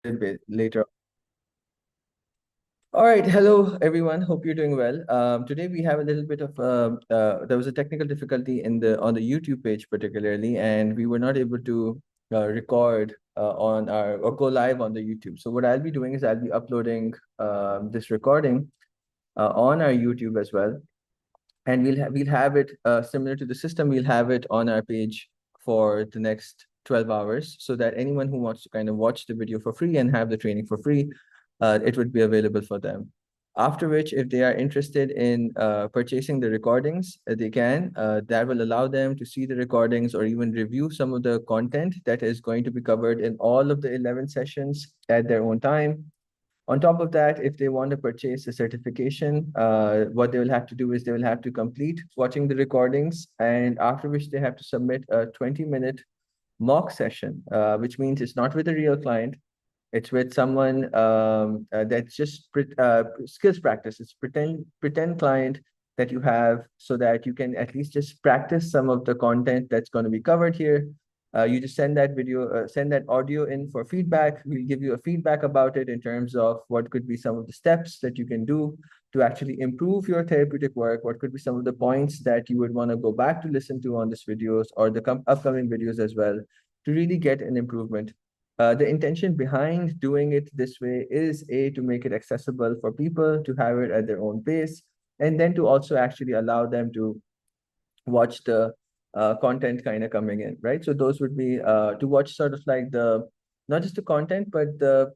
bit later. All right, hello everyone. Hope you're doing well. Today we have a little bit of there was a technical difficulty in the on the YouTube page particularly, and we were not able to record on our or go live on the YouTube. So what I'll be doing is I'll be uploading this recording on our YouTube as well, and we'll have it similar to the system. We'll have it on our page for the next 12 hours, so that anyone who wants to kind of watch the video for free and have the training for free, it would be available for them. After which, if they are interested in purchasing the recordings, they can. That will allow them to see the recordings or even review some of the content that is going to be covered in all of the 11 sessions at their own time. On top of that, if they want to purchase a certification, what they will have to do is they will have to complete watching the recordings, and after which they have to submit a 20-minute mock session, which means it's not with a real client. It's with someone that's just skills practice. It's pretend client that you have, so that you can at least just practice some of the content that's going to be covered here. You just send that audio in for feedback. We'll give you a feedback about it in terms of what could be some of the steps that you can do to actually improve your therapeutic work. What could be some of the points that you would want to go back to listen to on this videos or the upcoming videos as well, to really get an improvement. The intention behind doing it this way is to make it accessible for people to have it at their own pace, and then to also actually allow them to watch the content kind of coming in, right? So those would be to watch sort of like the not just the content, but the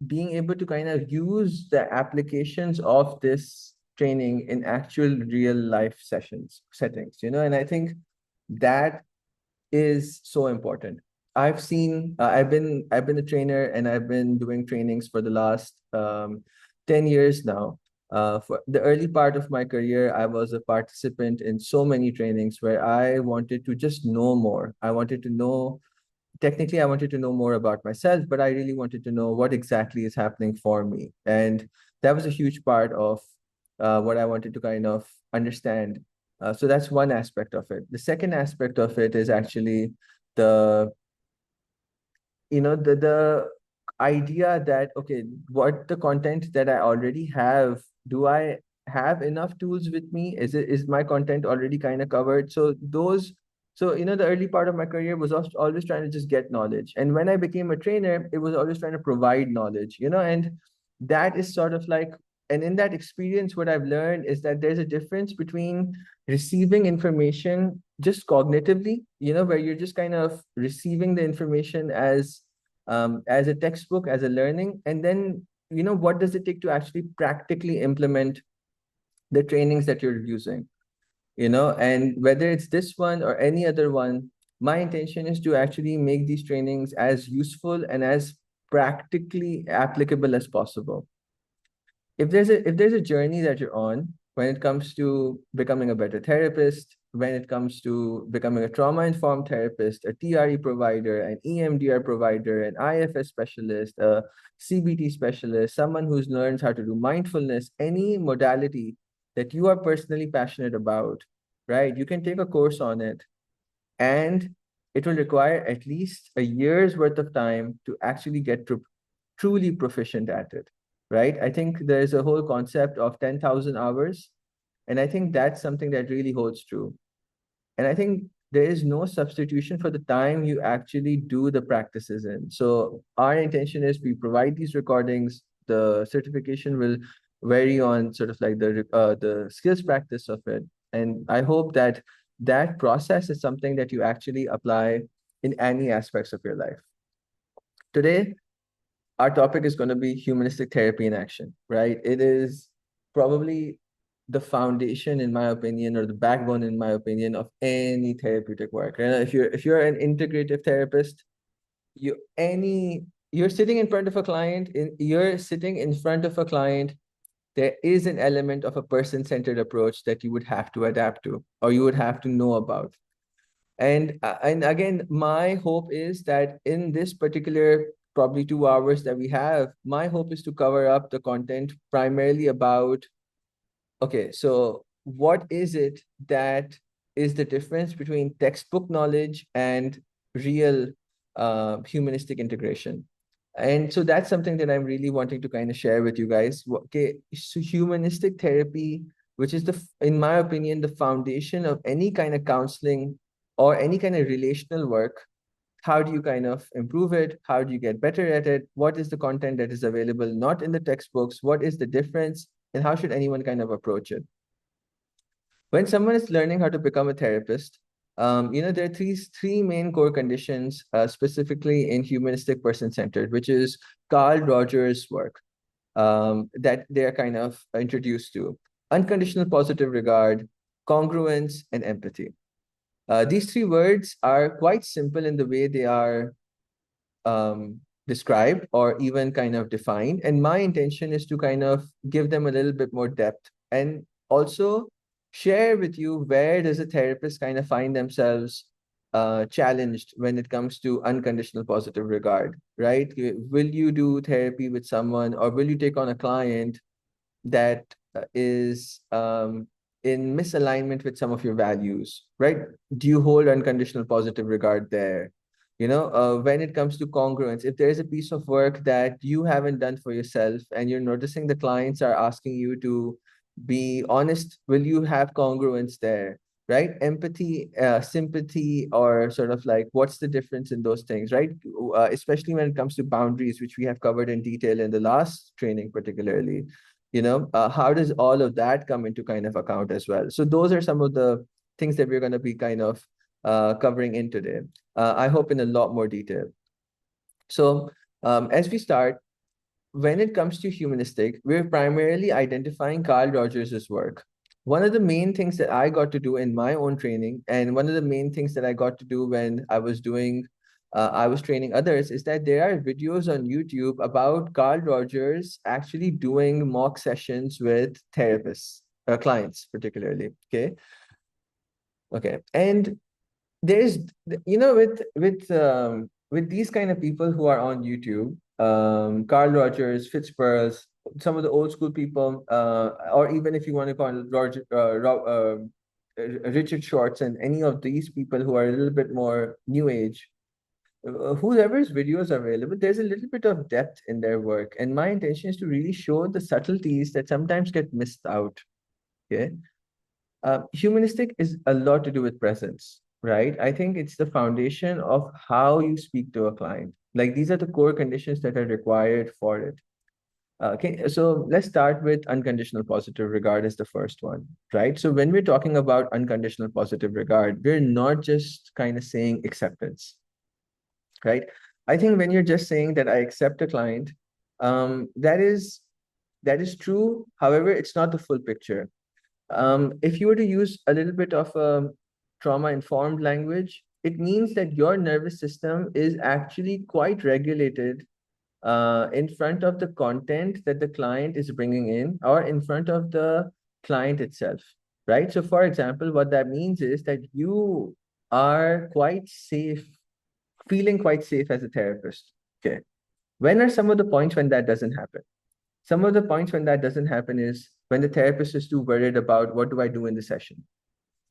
being able to kind of use the applications of this training in actual real life settings, and I think that is so important. I've been a trainer, and I've been doing trainings for the last 10 years now. For the early part of my career, I was a participant in so many trainings where I wanted to just know more. I wanted to know more about myself, but I really wanted to know what exactly is happening for me. And that was a huge part of what I wanted to kind of understand. So that's one aspect of it. The second aspect of it is actually the the idea that, okay, what the content that I already have, do I have enough tools with me? Is my content already kind of covered? So the early part of my career was always trying to just get knowledge, and when I became a trainer, it was always trying to provide knowledge, and that is sort of like, and in that experience, what I've learned is that there's a difference between receiving information just cognitively, where you're just kind of receiving the information as a textbook, as a learning, and then what does it take to actually practically implement the trainings that you're using, and whether it's this one or any other one. My intention is to actually make these trainings as useful and as practically applicable as possible. If there's a journey that you're on when it comes to becoming a better therapist, when it comes to becoming a trauma-informed therapist, a TRE provider, an EMDR provider, an IFS specialist, a CBT specialist, someone who's learned how to do mindfulness, any modality that you are personally passionate about, right? You can take a course on it, and it will require at least a year's worth of time to actually get truly proficient at it, right? I think there's a whole concept of 10,000 hours, and I think that's something that really holds true. And I think there is no substitution for the time you actually do the practices in. So our intention is we provide these recordings. The certification will vary on sort of like the skills practice of it. And I hope that that process is something that you actually apply in any aspects of your life. Today, our topic is going to be humanistic therapy in action, right? It is probably the foundation, in my opinion, or the backbone, in my opinion, of any therapeutic work. And if you're an integrative therapist, you're sitting in front of a client, you're sitting in front of a client. There is an element of a person-centered approach that you would have to adapt to, or you would have to know about. And again, my hope is that in this particular probably 2 hours that we have, my hope is to cover up the content primarily about, okay, so what is it that is the difference between textbook knowledge and real humanistic integration? And so that's something that I'm really wanting to kind of share with you guys. Okay, so humanistic therapy, which is in my opinion, the foundation of any kind of counseling or any kind of relational work. How do you kind of improve it? How do you get better at it? What is the content that is available, not in the textbooks? What is the difference? And how should anyone kind of approach it? When someone is learning how to become a therapist, there are three main core conditions, specifically in humanistic person-centered, which is Carl Rogers' work, that they are kind of introduced to: unconditional positive regard, congruence, and empathy. These three words are quite simple in the way they are described or even kind of defined. And my intention is to kind of give them a little bit more depth and also share with you where does a therapist kind of find themselves challenged when it comes to unconditional positive regard, right? Will you do therapy with someone, or will you take on a client that is in misalignment with some of your values, right? Do you hold unconditional positive regard there? When it comes to congruence, if there's a piece of work that you haven't done for yourself and you're noticing the clients are asking you to be honest, will you have congruence there? Right? Empathy, sympathy, or sort of like what's the difference in those things, right? Especially when it comes to boundaries, which we have covered in detail in the last training, particularly. How does all of that come into kind of account as well? So those are some of the things that we're going to be kind of covering in today. I hope in a lot more detail. So as we start, when it comes to humanistic, we're primarily identifying Carl Rogers' work. One of the main things that I got to do in my own training, and one of the main things that I got to do when I was training others, is that there are videos on YouTube about Carl Rogers actually doing mock sessions with therapists, clients particularly. Okay. And there's with these kind of people who are on YouTube, Carl Rogers, Fitzgerald, some of the old school people, or even if you want to call it Richard Schwartz, and any of these people who are a little bit more new age, whoever's videos are available, there's a little bit of depth in their work, and my intention is to really show the subtleties that sometimes get missed out. Okay. Humanistic is a lot to do with presence, right? I think it's the foundation of how you speak to a client. Like, these are the core conditions that are required for it. Okay, so let's start with unconditional positive regard as the first one, right? So when we're talking about unconditional positive regard, we're not just kind of saying acceptance, right? I think when you're just saying that I accept a client, that is true. However, it's not the full picture. If you were to use a little bit of a trauma-informed language, it means that your nervous system is actually quite regulated in front of the content that the client is bringing in, or in front of the client itself, right? So, for example, what that means is that you are quite safe, feeling quite safe as a therapist. Okay. When are some of the points when that doesn't happen? Some of the points when that doesn't happen is when the therapist is too worried about what do I do in the session.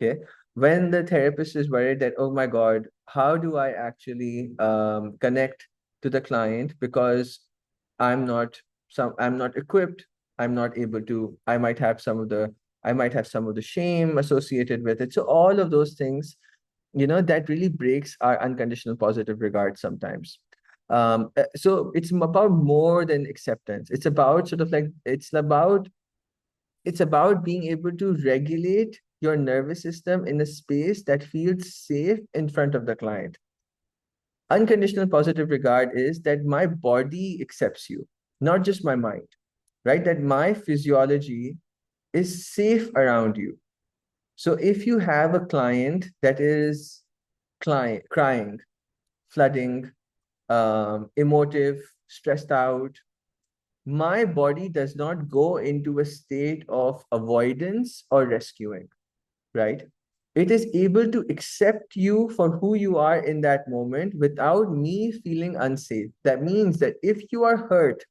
Okay. When the therapist is worried that, oh my God, how do I actually connect to the client, because I'm not equipped. I'm not able to, I might have some of the shame associated with it. So all of those things, that really breaks our unconditional positive regard sometimes. So it's about more than acceptance. It's about sort of like, it's about being able to regulate your nervous system in a space that feels safe in front of the client. Unconditional positive regard is that my body accepts you, not just my mind, right? That my physiology is safe around you. So if you have a client that is crying, flooding, emotive, stressed out, my body does not go into a state of avoidance or rescuing, right? It is able to accept you for who you are in that moment without me feeling unsafe. That means that if you are hurt,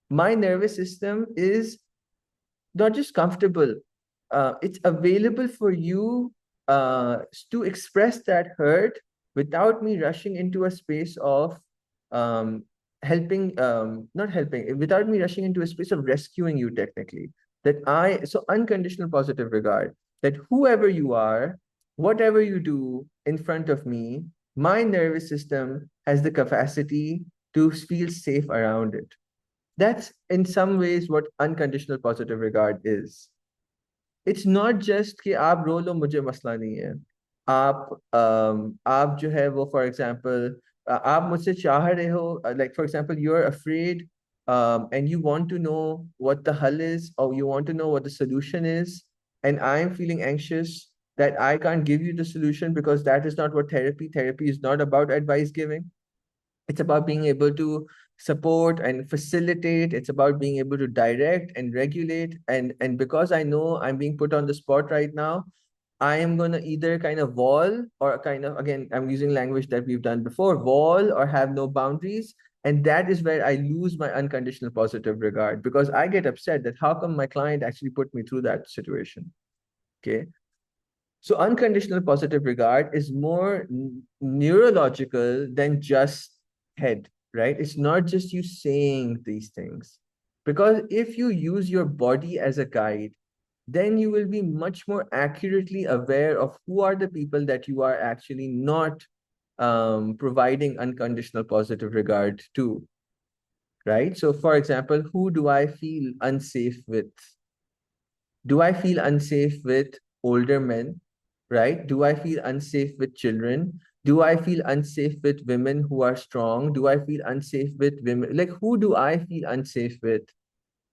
my nervous system is not just comfortable, it's available for you to express that hurt without me rushing into a space of helping, not helping, without me rushing into a space of rescuing you technically, that so unconditional positive regard, that whoever you are, whatever you do in front of me, my nervous system has the capacity to feel safe around it. That's in some ways what unconditional positive regard is. It's not just कि आप रो लो मुझे मसला नहीं है। आप जो है वो फॉर एग्जांपल आप मुझसे चाह रहे हो, like for example you are afraid and you want to know what the hull is, or you want to know what the solution is, and I am feeling anxious that I can't give you the solution because that is not what therapy is not about advice giving. It's about being able to support and facilitate. It's about being able to direct and regulate. And because I know I'm being put on the spot right now, I am going to either kind of wall or kind of, again, I'm using language that we've done before, wall or have no boundaries. And that is where I lose my unconditional positive regard, because I get upset that how come my client actually put me through that situation? Okay. So unconditional positive regard is more neurological than just head, right? It's not just you saying these things. Because if you use your body as a guide, then you will be much more accurately aware of who are the people that you are actually not providing unconditional positive regard to, right? So, for example, who do I feel unsafe with? Do I feel unsafe with older men, right? Do I feel unsafe with children? Do I feel unsafe with women who are strong? Do I feel unsafe with women? Like, who do I feel unsafe with?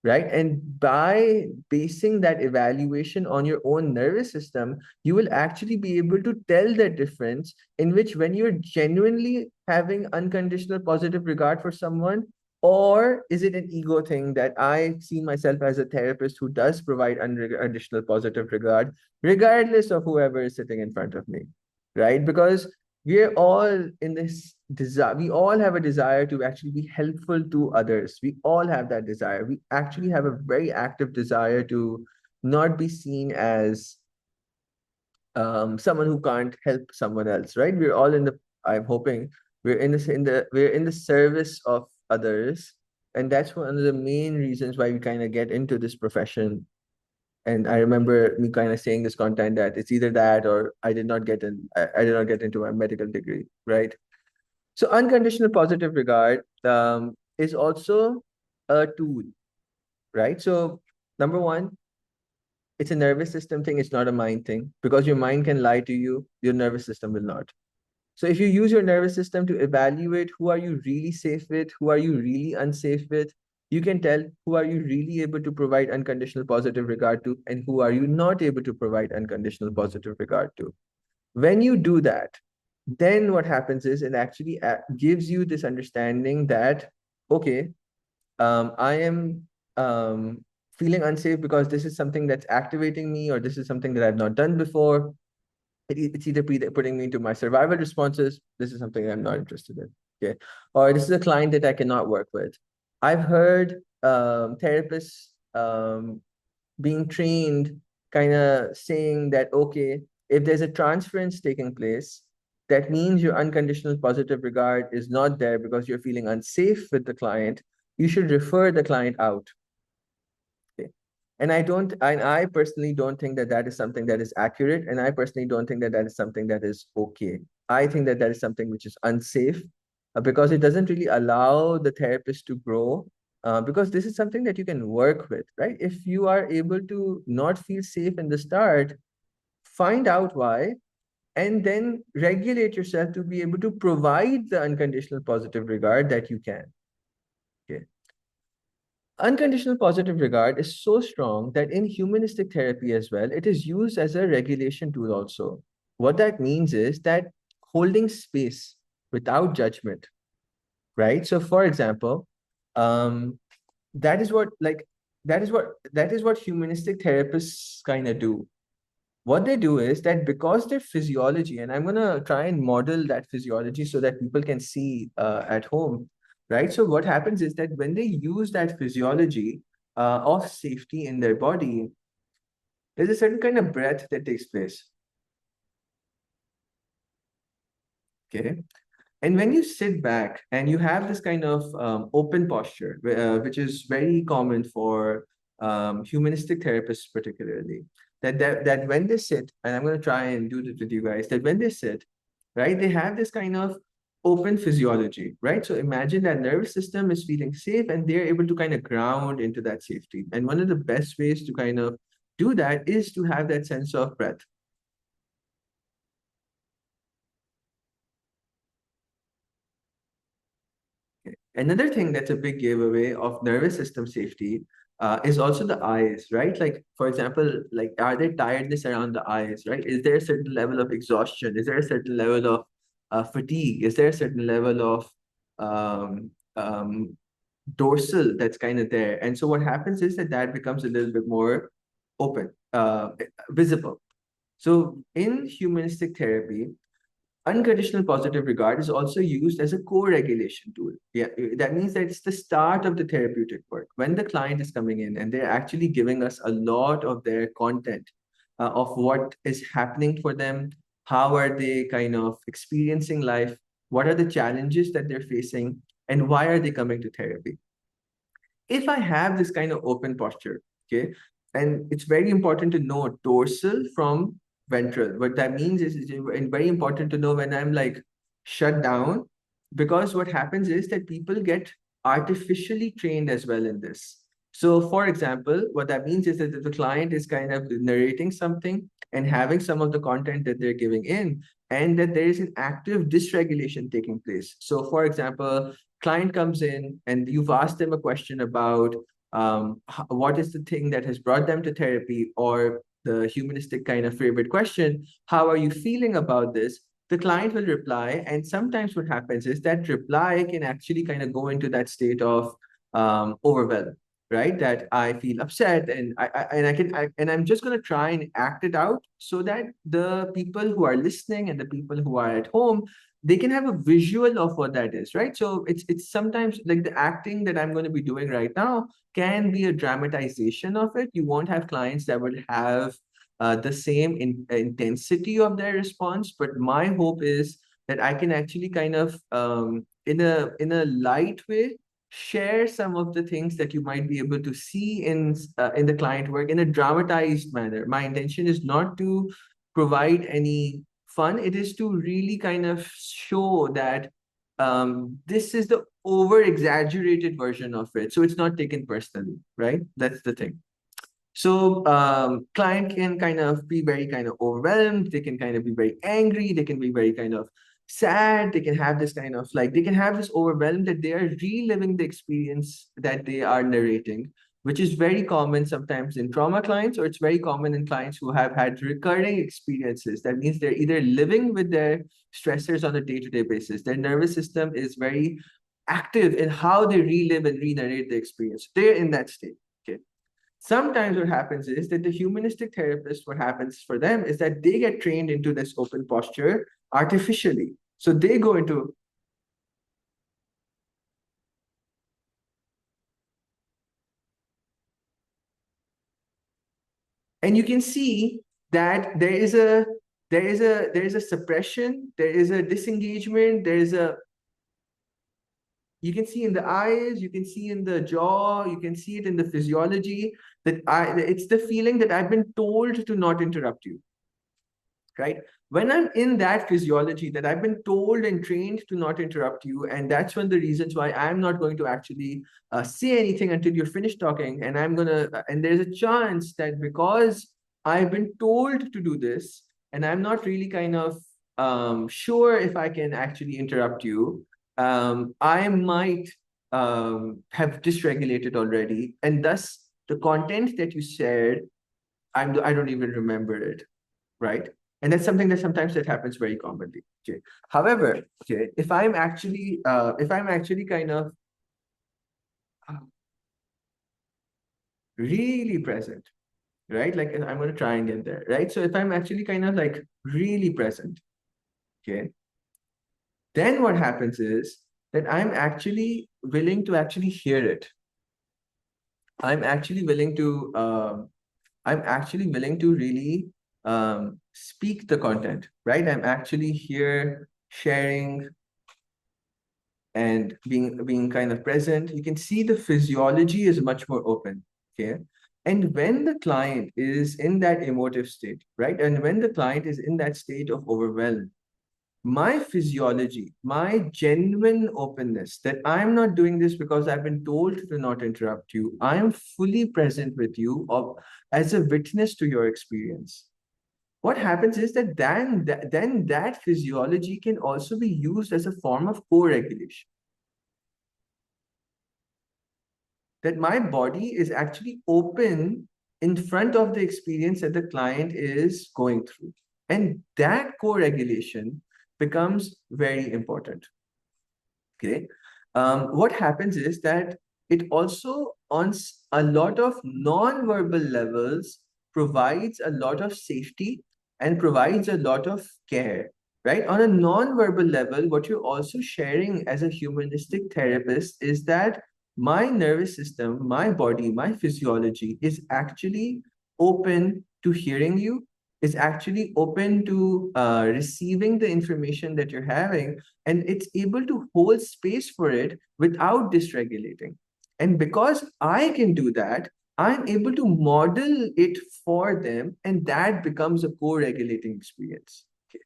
Right? And by basing that evaluation on your own nervous system, you will actually be able to tell the difference in which when you're genuinely having unconditional positive regard for someone, or is it an ego thing that I see myself as a therapist who does provide additional positive regard, regardless of whoever is sitting in front of me, right? Because we're all in this desire, we all have a desire to actually be helpful to others. We all have that desire. We actually have a very active desire to not be seen as someone who can't help someone else, right? We're all in the, I'm hoping we're in this, we're in the service of others. And that's one of the main reasons why we kind of get into this profession. And I remember me kind of saying this content that it's either that or I did not get into my medical degree, right? So unconditional positive regard is also a tool, right? So number one, it's a nervous system thing. It's not a mind thing, because your mind can lie to you. Your nervous system will not. So if you use your nervous system to evaluate who are you really safe with, who are you really unsafe with, you can tell who are you really able to provide unconditional positive regard to, and who are you not able to provide unconditional positive regard to. When you do that, then what happens is it actually gives you this understanding that, okay, I am feeling unsafe because this is something that's activating me, or this is something that I've not done before. It's either putting me into my survival responses. This is something I'm not interested in. Okay. Or this is a client that I cannot work with. I've heard therapists being trained kind of saying that, okay, if there's a transference taking place, that means your unconditional positive regard is not there because you're feeling unsafe with the client. You should refer the client out. Okay. And I personally don't think that that is something that is accurate. And I personally don't think that that is something that is okay. I think that that is something which is unsafe, because it doesn't really allow the therapist to grow. Because this is something that you can work with, right? If you are able to not feel safe in the start, find out why, and then regulate yourself to be able to provide the unconditional positive regard that you can. Okay. Unconditional positive regard is so strong that in humanistic therapy as well, it is used as a regulation tool also. What that means is that holding space without judgment, right? So for example, um, that is what like that is what humanistic therapists kind of do. What they do is that because their physiology, and I'm going to try and model that physiology so that people can see at home, right? So what happens is that when they use that physiology of safety in their body, there's a certain kind of breath that takes place. Okay. And when you sit back and you have this kind of open posture, which is very common for humanistic therapists, particularly, that when they sit, and I'm going to try and do this with you guys, that when they sit, right, they have this kind of open physiology, right? So imagine that nervous system is feeling safe and they're able to kind of ground into that safety. And one of the best ways to kind of do that is to have that sense of breath. Another thing that's a big giveaway of nervous system safety is also the eyes, right? Like, for example, like, are there tiredness around the eyes, right? Is there a certain level of exhaustion? Is there a certain level of fatigue? Is there a certain level of um, um, dorsal that's kind of there? And so what happens is that that becomes a little bit more open, visible. So in humanistic therapy, unconditional positive regard is also used as a co-regulation tool. Yeah, that means that it's the start of the therapeutic work. When the client is coming in and they're actually giving us a lot of their content of what is happening for them, how are they kind of experiencing life, what are the challenges that they're facing, and why are they coming to therapy? If I have this kind of open posture, okay, and it's very important to know dorsal from ventral. What that means is it's very important to know when I'm like shut down, because what happens is that people get artificially trained as well in this. So, for example, what that means is that if the client is kind of narrating something and having some of the content that they're giving in, and that there is an active dysregulation taking place. So, for example, client comes in and you've asked them a question about what is the thing that has brought them to therapy, or the humanistic kind of favorite question, how are you feeling about this? The client will reply, and sometimes what happens is that reply can actually kind of go into that state of overwhelm, right? That I feel upset, and and I'm just going to try and act it out so that the people who are listening and the people who are at home, they can have a visual of what that is, right? So it's sometimes like the acting that I'm going to be doing right now can be a dramatization of it. You won't have clients that will have the same intensity of their response, but my hope is that I can actually kind of in a light way share some of the things that you might be able to see in the client work in a dramatized manner. My intention is not to provide any fun. It is to really kind of show that this is the over exaggerated version of it. So it's not taken personally, right? That's the thing. So client can kind of be very kind of overwhelmed. They can kind of be very angry. They can be very kind of sad. They can have this kind of like, they can have this overwhelm that they are reliving the experience that they are narrating, which is very common sometimes in trauma clients, or it's very common in clients who have had recurring experiences. That means they're either living with their stressors on a day-to-day basis. Their nervous system is very active in how they relive and re-narrate the experience. They're in that state. Okay. Sometimes what happens is that the humanistic therapist, what happens for them is that they get trained into this open posture artificially. So they go into, and you can see that there is a suppression, there is a disengagement, there is a, you can see in the eyes, you can see in the jaw, you can see it in the physiology, that it's the feeling that I've been told to not interrupt you, right? When I'm in that physiology that I've been told and trained to not interrupt you, and that's one of the reasons why I'm not going to actually say anything until you're finished talking, and and there's a chance that because I've been told to do this, and I'm not really kind of sure if I can actually interrupt you, I might have dysregulated already, and thus the content that you shared, I don't even remember it, right? And that's something that sometimes that happens very commonly. Okay. However, okay, if I'm actually kind of uh, really present, right? Like I'm going to try and get there, right? So if I'm actually kind of like really present, okay, then what happens is that willing to actually hear it. I'm actually willing to I'm actually willing to really speak the content, right? I'm actually here sharing and being kind of present, you can see the physiology is much more open. Okay. And when the client is in that emotive state, right? And when the client is in that state of overwhelm, my physiology, my genuine openness that I'm not doing this because I've been told to not interrupt you. I am fully present with you as a witness to your experience. What happens is that then that physiology can also be used as a form of co-regulation. That my body is actually open in front of the experience that the client is going through. And that co-regulation becomes very important. Okay. What happens is that it also, on a lot of non-verbal levels, provides a lot of safety and provides a lot of care, right? On a non-verbal level, what you're also sharing as a humanistic therapist is that my nervous system, my body, my physiology is actually open to hearing you, is actually open to receiving the information that you're having, and it's able to hold space for it without dysregulating. And because I can do that, I'm able to model it for them, and that becomes a co-regulating experience. Okay.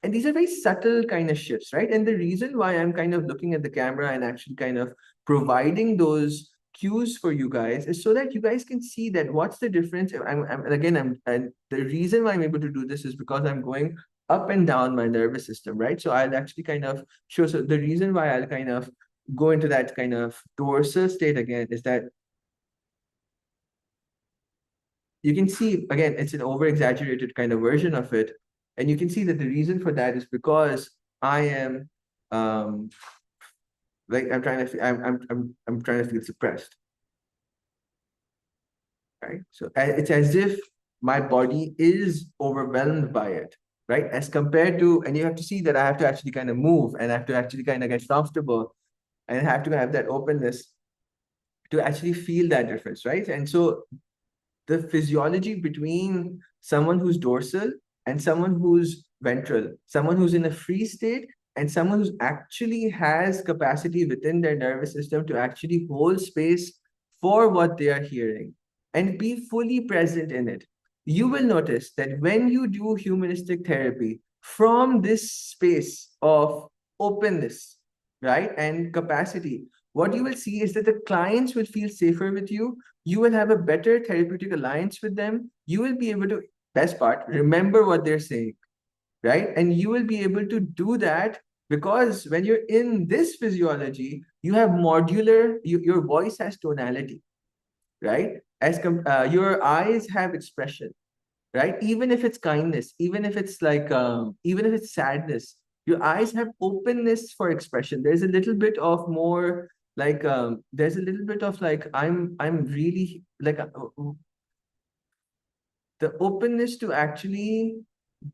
And these are very subtle kind of shifts, right? And the reason why I'm kind of looking at the camera and actually kind of providing those cues for you guys is so that you guys can see that what's the difference. And the reason why I'm able to do this is because I'm going up and down my nervous system, right? So I'll actually kind of show. So the reason why I'll kind of go into that kind of dorsal state again is that you can see, again, it's an over exaggerated kind of version of it. And you can see that the reason for that is because I am um, like I'm trying to feel suppressed, right? So it's as if my body is overwhelmed by it, right? As compared to, and you have to see that I have to actually kind of move and I have to actually kind of get comfortable and I have to have that openness to actually feel that difference, right? And so the physiology between someone who's dorsal and someone who's ventral, someone who's in a free state and someone who's actually has capacity within their nervous system to actually hold space for what they are hearing and be fully present in it. You will notice that when you do humanistic therapy from this space of openness, right, and capacity, what you will see is that the clients will feel safer with you. You will have a better therapeutic alliance with them. You will be able to, best part, remember what they're saying, right? And you will be able to do that because when you're in this physiology, you have your voice has tonality, right? Your eyes have expression, right? Even if it's kindness, even if it's like, even if it's sadness, your eyes have openness for expression. There's a little bit of more like, there's a little bit of like, I'm really like the openness to actually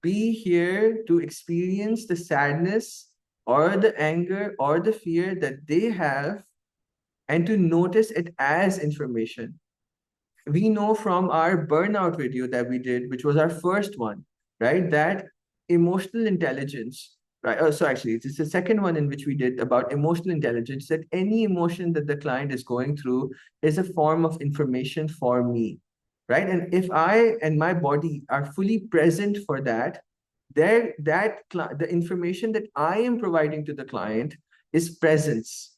be here to experience the sadness or the anger or the fear that they have and to notice it as information. We know from our burnout video that we did, which was our first one, right? That emotional intelligence, right? Oh, so actually, it's the second one in which we did about emotional intelligence, that any emotion that the client is going through is a form of information for me, right? And if I and my body are fully present for that, the information that I am providing to the client is presence.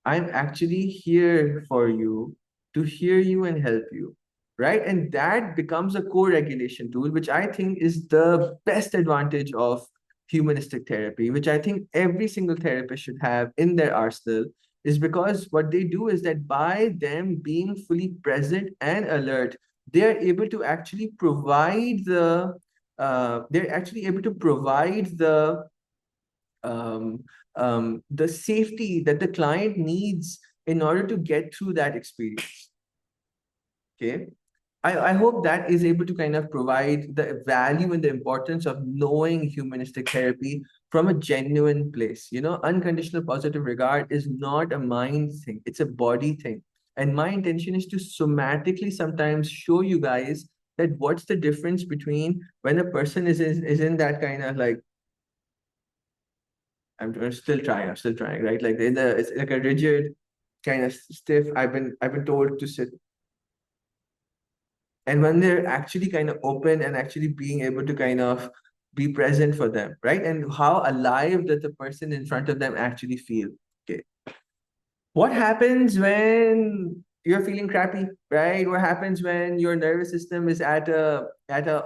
I'm actually here for you to hear you and help you, right? And that becomes a co-regulation tool, which I think is the best advantage of humanistic therapy, which I think every single therapist should have in their arsenal, is because what they do is that by them being fully present and alert, they are able to actually provide they're actually able to provide um, the safety that the client needs in order to get through that experience. Okay. I hope that is able to kind of provide the value and the importance of knowing humanistic therapy from a genuine place. You know, unconditional positive regard is not a mind thing, it's a body thing. And my intention is to somatically sometimes show you guys that what's the difference between when a person is in that kind of like I'm still trying. I'm still trying, right? Like in the it's like a rigid kind of stiff. I've been told to sit, and when they're actually kind of open and actually being able to kind of be present for them, right? And how alive that the person in front of them actually feel. Okay, what happens when you're feeling crappy, right? What happens when your nervous system is at a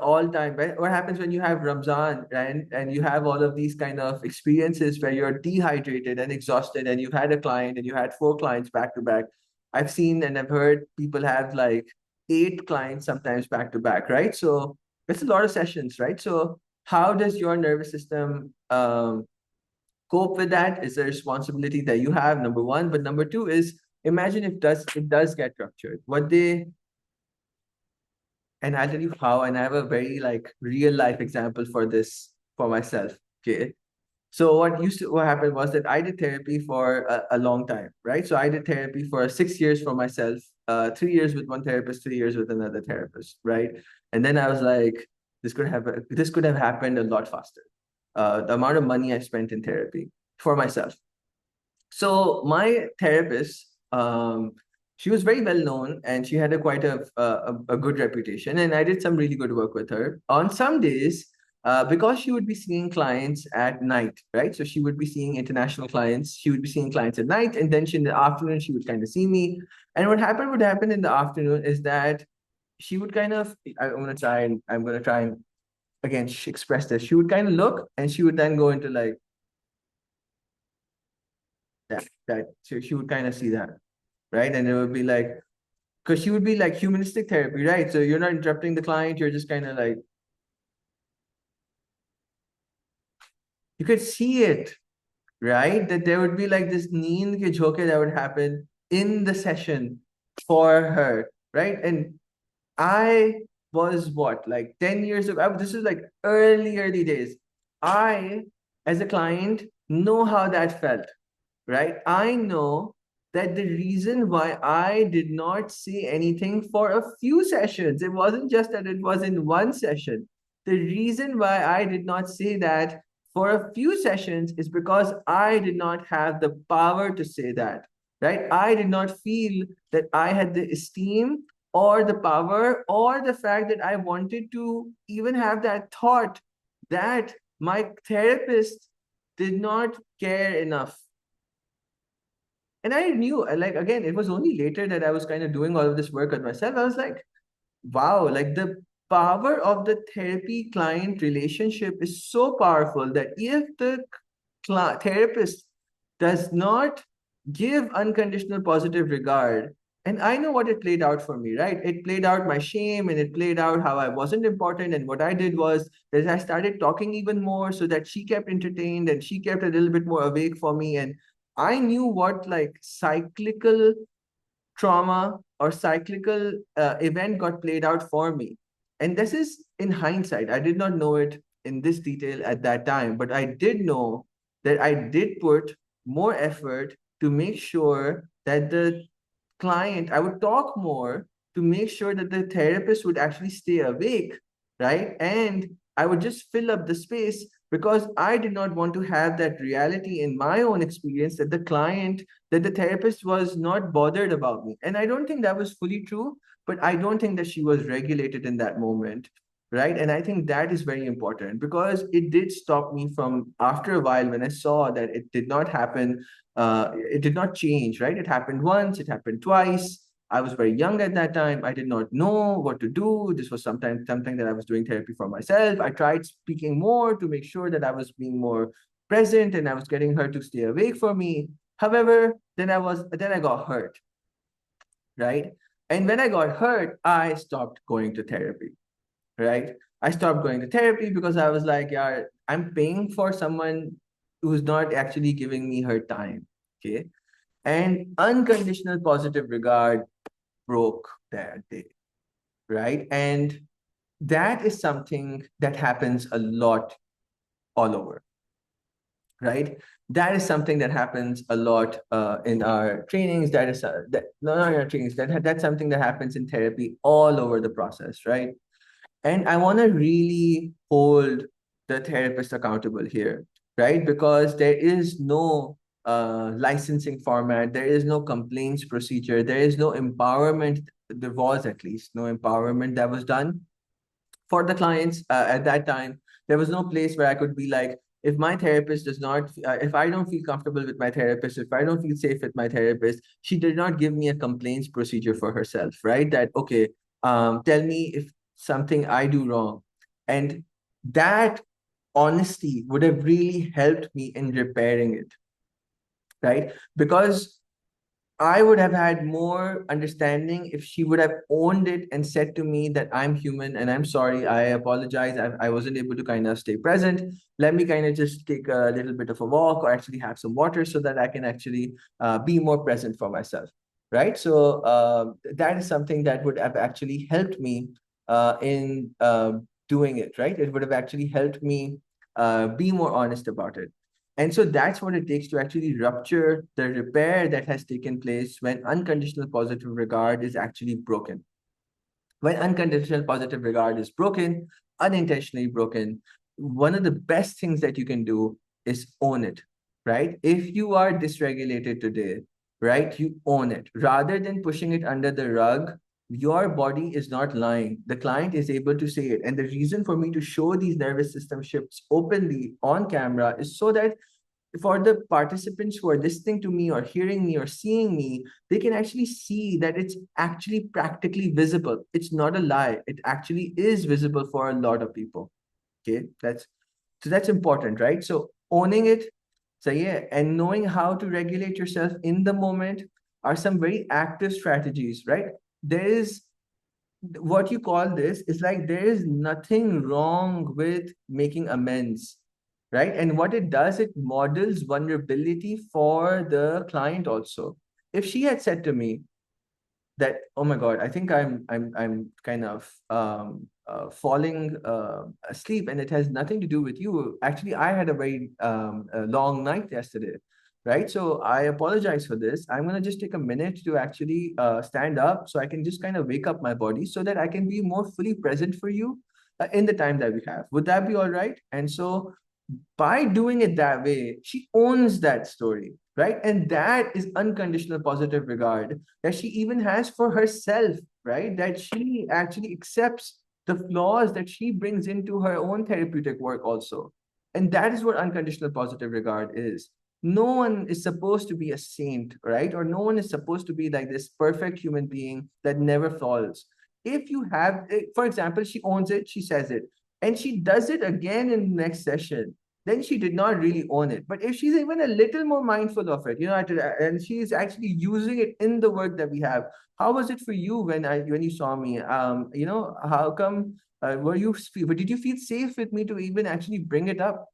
all time, right? What happens when you have Ramzan, right? And you have all of these kind of experiences where you're dehydrated and exhausted, and you've had a client and you had four clients back to back. I've seen and I've heard people have like eight clients sometimes back to back, right? So it's a lot of sessions, right? So how does your nervous system cope with that is a responsibility that you have, number one. But number two is, imagine if it does get ruptured. What they And I'll tell you how, and I have a very like real life example for this for myself. Okay. So what happened was that I did therapy for a long time, right? So I did therapy for 6 years for myself, 3 years with one therapist, 3 years with another therapist, right? And then I was like, this could have happened a lot faster. The amount of money I spent in therapy for myself. So my therapist, she was very well known and she had a good reputation. And I did some really good work with her. On some days, because she would be seeing clients at night, right? So she would be seeing international clients. She would be seeing clients at night, and then in the afternoon she would kind of see me. And what happened in the afternoon is that she would kind of. I'm gonna try and again express this. She would kind of look, and she would then go into like that. So she would kind of see that, right? And it would be like, because she would be like humanistic therapy, right? So you're not interrupting the client, you're just kind of like, you could see it, right? That there would be like this neend ke jhoke that would happen in the session for her, right? And I was what, like 10 years ago, this is like early days. I, as a client, know how that felt, right? I know that the reason why I did not say anything for a few sessions, it wasn't just that it was in one session. The reason why I did not say that for a few sessions is because I did not have the power to say that, right? I did not feel that I had the esteem or the power or the fact that I wanted to even have that thought that my therapist did not care enough. And I knew, like, again, it was only later that I was kind of doing all of this work on myself. I was like, wow, like the power of the therapy client relationship is so powerful that if the therapist does not give unconditional positive regard, and I know what it played out for me, right? It played out my shame and it played out how I wasn't important. And what I did was that I started talking even more so that she kept entertained and she kept a little bit more awake for me. And I knew what like cyclical trauma or cyclical event got played out for me. And this is in hindsight. I did not know it in this detail at that time, but I did know that I did put more effort to make sure that the client, I would talk more to make sure that the therapist would actually stay awake, right? And I would just fill up the space because I did not want to have that reality in my own experience that that the therapist was not bothered about me. And I don't think that was fully true, but I don't think that she was regulated in that moment. Right. And I think that is very important because it did stop me from after a while when I saw that it did not happen, it did not change, right? It happened once, it happened twice. I was very young at that time. I did not know what to do. This was something that I was doing therapy for myself. I tried speaking more to make sure that I was being more present and I was getting her to stay awake for me. However, then I got hurt, right? And when I got hurt, I stopped going to therapy, right? I stopped going to therapy because I was like, yeah, I'm paying for someone who's not actually giving me her time. Okay. And unconditional positive regard broke that day, right? And that is something that happens a lot all over, right? That is something that happens a lot in our trainings. That is that no, not in our trainings. That's something that happens in therapy all over the process, right? And I want to really hold the therapist accountable here. right? Because there is no licensing format, there is no complaints procedure, there is no empowerment. There was at least no empowerment that was done for the clients at that time. There was no place where I could be like, if my therapist does not, if I don't feel comfortable with my therapist, if I don't feel safe with my therapist, she did not give me a complaints procedure for herself, right? That, okay, tell me if something I do wrong. And that honesty would have really helped me in repairing it, right? Because I would have had more understanding if she would have owned it and said to me that I'm human and I'm sorry, I apologize. I wasn't able to kind of stay present. Let me kind of just take a little bit of a walk or actually have some water so that I can actually be more present for myself. Right. So that is something that would have actually helped me in doing it. Right. It would have actually helped me be more honest about it. And so that's what it takes to actually rupture the repair that has taken place when unconditional positive regard is actually broken. When unconditional positive regard is broken, unintentionally broken, one of the best things that you can do is own it, right? If you are dysregulated today, right, you own it rather than pushing it under the rug. Your body is not lying. The client is able to say it. And the reason for me to show these nervous system shifts openly on camera is so that for the participants who are listening to me or hearing me or seeing me, they can actually see that it's actually practically visible. It's not a lie. It actually is visible for a lot of people. Okay, that's important, right? So owning it, so yeah, and knowing how to regulate yourself in the moment are some very active strategies, right? There is what you call this is like there is nothing wrong with making amends, right? And what it does, it models vulnerability for the client also. If she had said to me that, oh my God, I think I'm kind of falling asleep and it has nothing to do with you. Actually, I had a very a long night yesterday, right? So I apologize for this. I'm gonna just take a minute to actually stand up so I can just kind of wake up my body so that I can be more fully present for you in the time that we have. Would that be all right? And so by doing it that way, she owns that story, right? And that is unconditional positive regard that she even has for herself, right? That she actually accepts the flaws that she brings into her own therapeutic work also. And that is what unconditional positive regard is. No one is supposed to be a saint, right? Or no one is supposed to be like this perfect human being that never falls. If you have, for example, she owns it, she says it, and she does it again in the next session, then she did not really own it. But if she's even a little more mindful of it, and she's actually using it in the work that we have. How was it for you when you saw me? How come did you feel safe with me to even actually bring it up?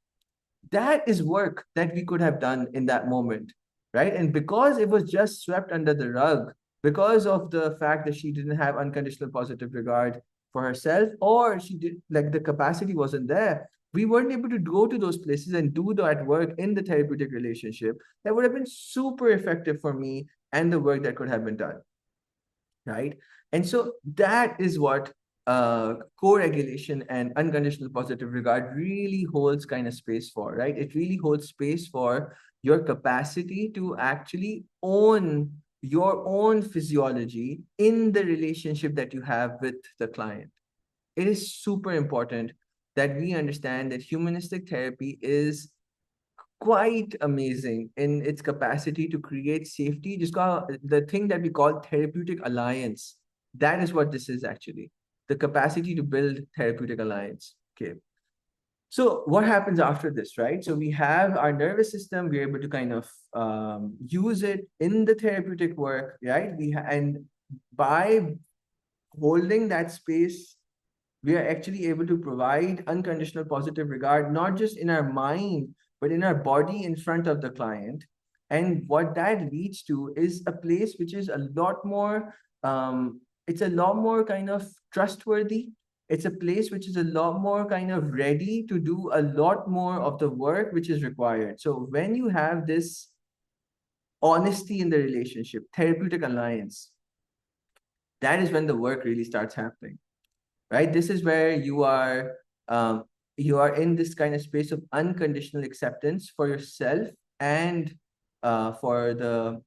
That is work that we could have done in that moment, right? And because it was just swept under the rug, because of the fact that she didn't have unconditional positive regard for herself, or she did like the capacity wasn't there, we weren't able to go to those places and do that work in the therapeutic relationship that would have been super effective for me and the work that could have been done, right? And so that is what co-regulation and unconditional positive regard really holds kind of space for, right? It really holds space for your capacity to actually own your own physiology in the relationship that you have with the client. It is super important that we understand that humanistic therapy is quite amazing in its capacity to create safety. Just call the thing that we call therapeutic alliance. That is what this is actually. The capacity to build therapeutic alliance. Okay. So what happens after this, right? So we have our nervous system. We're able to kind of use it in the therapeutic work, right? And by holding that space, we are actually able to provide unconditional positive regard, not just in our mind, but in our body in front of the client. And what that leads to is a place which is a lot more, it's a lot more kind of trustworthy. It's a place which is a lot more kind of ready to do a lot more of the work which is required. So when you have this honesty in the relationship, therapeutic alliance, that is when the work really starts happening, right? This is where you are you are in this kind of space of unconditional acceptance for yourself and for the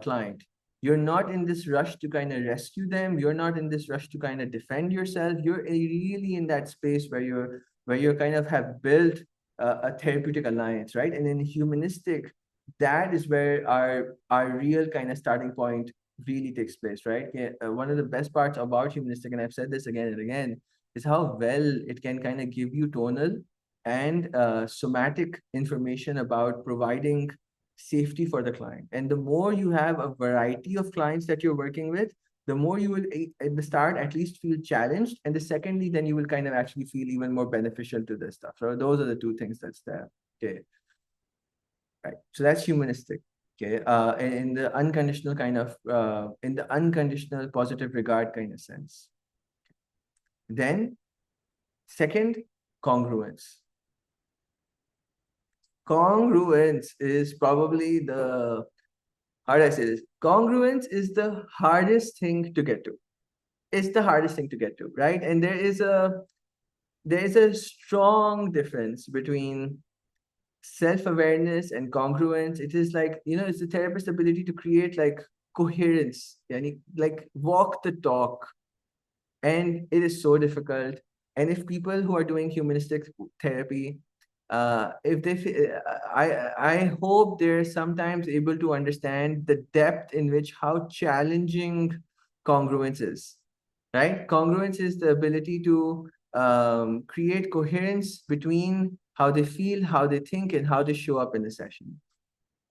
client. You're not in this rush to kind of rescue them. You're not in this rush to kind of defend yourself. You're really in that space where you're kind of have built a therapeutic alliance, right? And in humanistic, that is where our real kind of starting point really takes place, right? Yeah, one of the best parts about humanistic, and I've said this again and again, is how well it can kind of give you tonal and somatic information about providing safety for the client. And the more you have a variety of clients that you're working with, the more you will at the start at least feel challenged, and the secondly, then you will kind of actually feel even more beneficial to this stuff. So those are the two things that's there. Okay, right. So that's humanistic. Okay, in the unconditional kind of in the unconditional positive regard kind of sense. Then second, congruence. Congruence is probably the, how do I say this? Congruence is the hardest thing to get to. It's the hardest thing to get to, right? And there is a strong difference between self-awareness and congruence. It is like, it's the therapist's ability to create like coherence, yani, like walk the talk, and it is so difficult. And if people who are doing humanistic therapy, if they I hope they're sometimes able to understand the depth in which how challenging congruence is, right? Congruence is the ability to create coherence between how they feel, how they think, and how they show up in the session,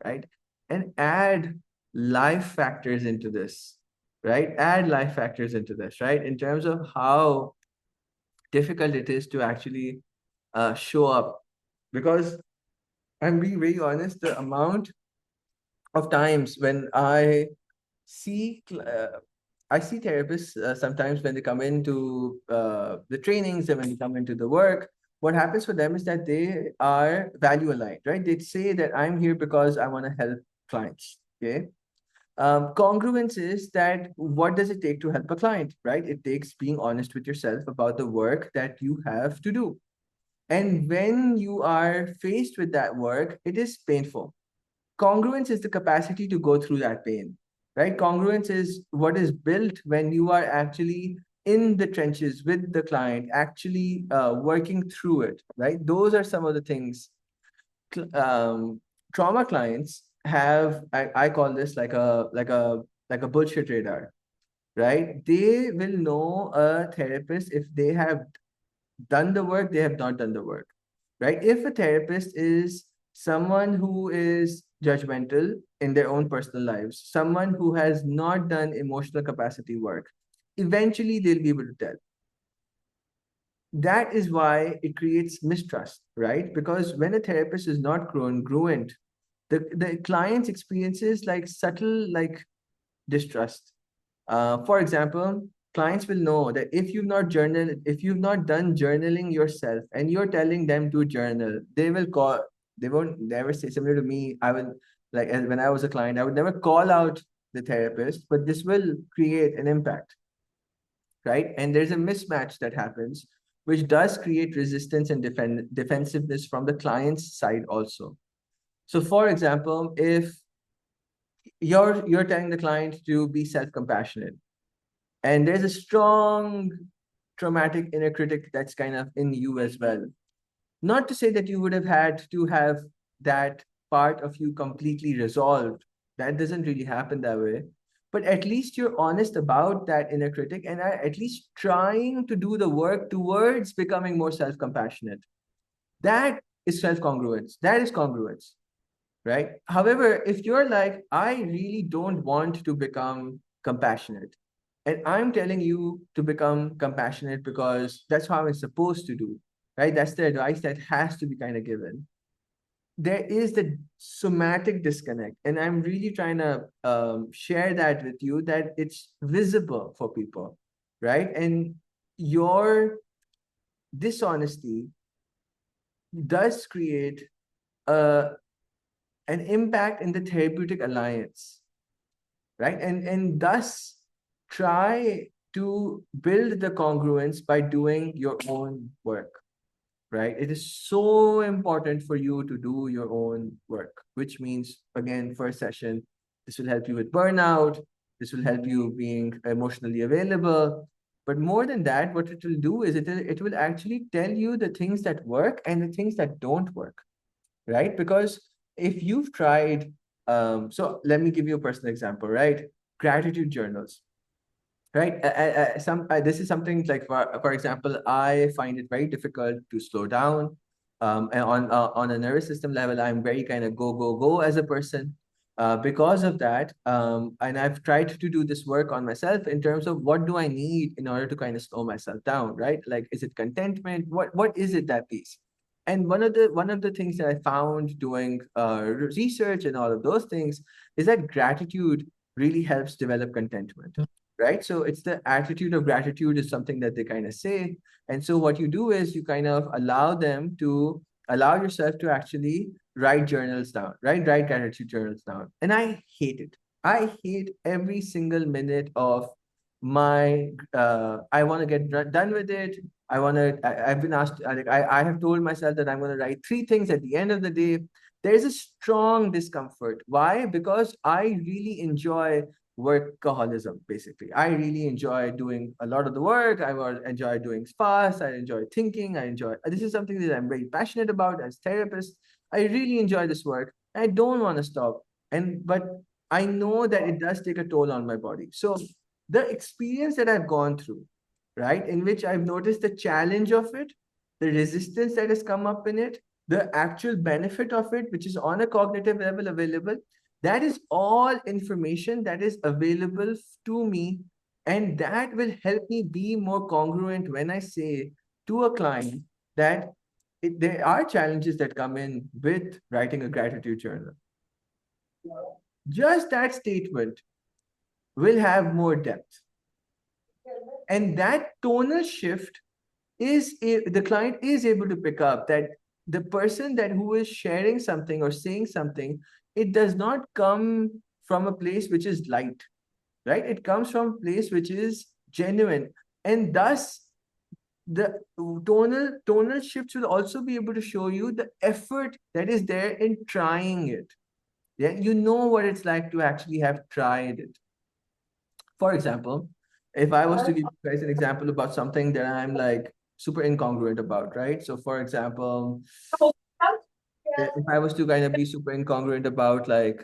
right? And add life factors into this, right? Add life factors into this, right? In terms of how difficult it is to actually show up. Because I'm being very honest, the amount of times when I see therapists sometimes when they come into the trainings and when they come into the work, what happens for them is that they are value aligned, right? They say that I'm here because I want to help clients. Okay. Congruence is that what does it take to help a client, right? It takes being honest with yourself about the work that you have to do. And when you are faced with that work, it is painful. Congruence is the capacity to go through that pain, right? Congruence is what is built when you are actually in the trenches with the client, actually working through it, right? Those are some of the things. Trauma clients have, I call this like a bullshit radar, right? They will know a therapist if they have done the work, they have not done the work, right? If a therapist is someone who is judgmental in their own personal lives, someone who has not done emotional capacity work, eventually they'll be able to tell. That is why it creates mistrust, right? Because when a therapist is not congruent, the client's experiences like subtle like distrust. For example, clients will know that if you've not done journaling yourself and you're telling them to journal, they won't never say, similar to me, I will, like when I was a client, I would never call out the therapist, but this will create an impact, right? And there's a mismatch that happens, which does create resistance and defensiveness from the client's side also. So for example, if you're telling the client to be self-compassionate, and there's a strong traumatic inner critic that's kind of in you as well. Not to say that you would have had to have that part of you completely resolved. That doesn't really happen that way. But at least you're honest about that inner critic and are at least trying to do the work towards becoming more self compassionate. That is self congruence. That is congruence, right? However, if you're like, I really don't want to become compassionate, and I'm telling you to become compassionate because that's how I'm supposed to do, right? That's the advice that has to be kind of given. There is the somatic disconnect, and I'm really trying to share that with you that it's visible for people, right? And your dishonesty does create a an impact in the therapeutic alliance, right? And thus try to build the congruence by doing your own work, right? It is so important for you to do your own work, which means, again, first session, this will help you with burnout. This will help you being emotionally available. But more than that, what it will do is it will actually tell you the things that work and the things that don't work, right? Because if you've tried, so let me give you a personal example, right? Gratitude journals, right? This is something like, for example, I find it very difficult to slow down. And on a nervous system level, I'm very kind of go go go as a person. Because of that, and I've tried to do this work on myself in terms of what do I need in order to kind of slow myself down, right? Like, is it contentment? What is it that piece? And one of the things that I found doing research and all of those things is that gratitude really helps develop contentment, right? So it's the attitude of gratitude is something that they kind of say. And so what you do is you kind of allow yourself to actually write journals down, right? Write gratitude journals down. And I hate it. I hate every single minute of my I want to get done with it. I've been asked, I have told myself that I'm going to write three things at the end of the day. There is a strong discomfort. Why? Because I really enjoy workaholism, basically. I really enjoy doing a lot of the work. Enjoy doing fast. I enjoy thinking. This is something that I'm very passionate about as therapist. I really enjoy this work. I don't want to stop. But I know that it does take a toll on my body. So the experience that I've gone through, right, in which I've noticed the challenge of it, the resistance that has come up in it, the actual benefit of it, which is on a cognitive level available, that is all information that is available to me. And that will help me be more congruent when I say to a client that there are challenges that come in with writing a gratitude journal. Just that statement will have more depth. And that tonal shift the client is able to pick up that the person that who is sharing something or saying something, it does not come from a place which is light, right? It comes from a place which is genuine. And thus the tonal shifts will also be able to show you the effort that is there in trying it. Yeah, you know what it's like to actually have tried it. For example, if I was to give you guys an example about something that I'm like super incongruent about, right? So, for example, if I was to kind of be super incongruent about like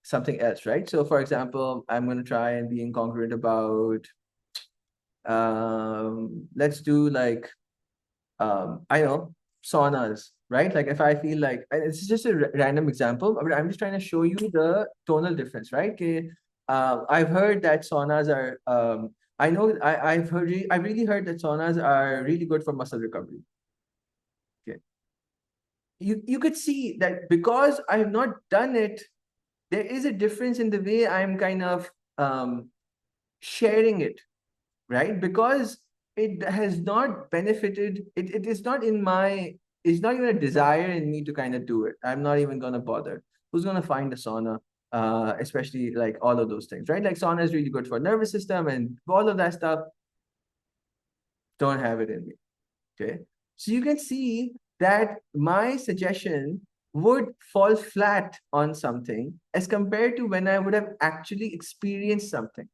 something else, right? So, for example, I'm going to try and be incongruent about let's do like I know saunas, right? Like if I feel like and it's just a random example, but I'm just trying to show you the tonal difference, right? Okay, I've heard that saunas are I know I really heard that saunas are really good for muscle recovery. Okay, you could see that because I have not done it, there is a difference in the way I'm kind of sharing it, right? Because it has not benefited, it is not in my, it's not even a desire in me to kind of do it. I'm not even going to bother. Who's going to find a sauna? Especially like all of those things, right? Like sauna is really good for nervous system and all of that stuff. Don't have it in me. Okay. So you can see that my suggestion would fall flat on something as compared to when I would have actually experienced something,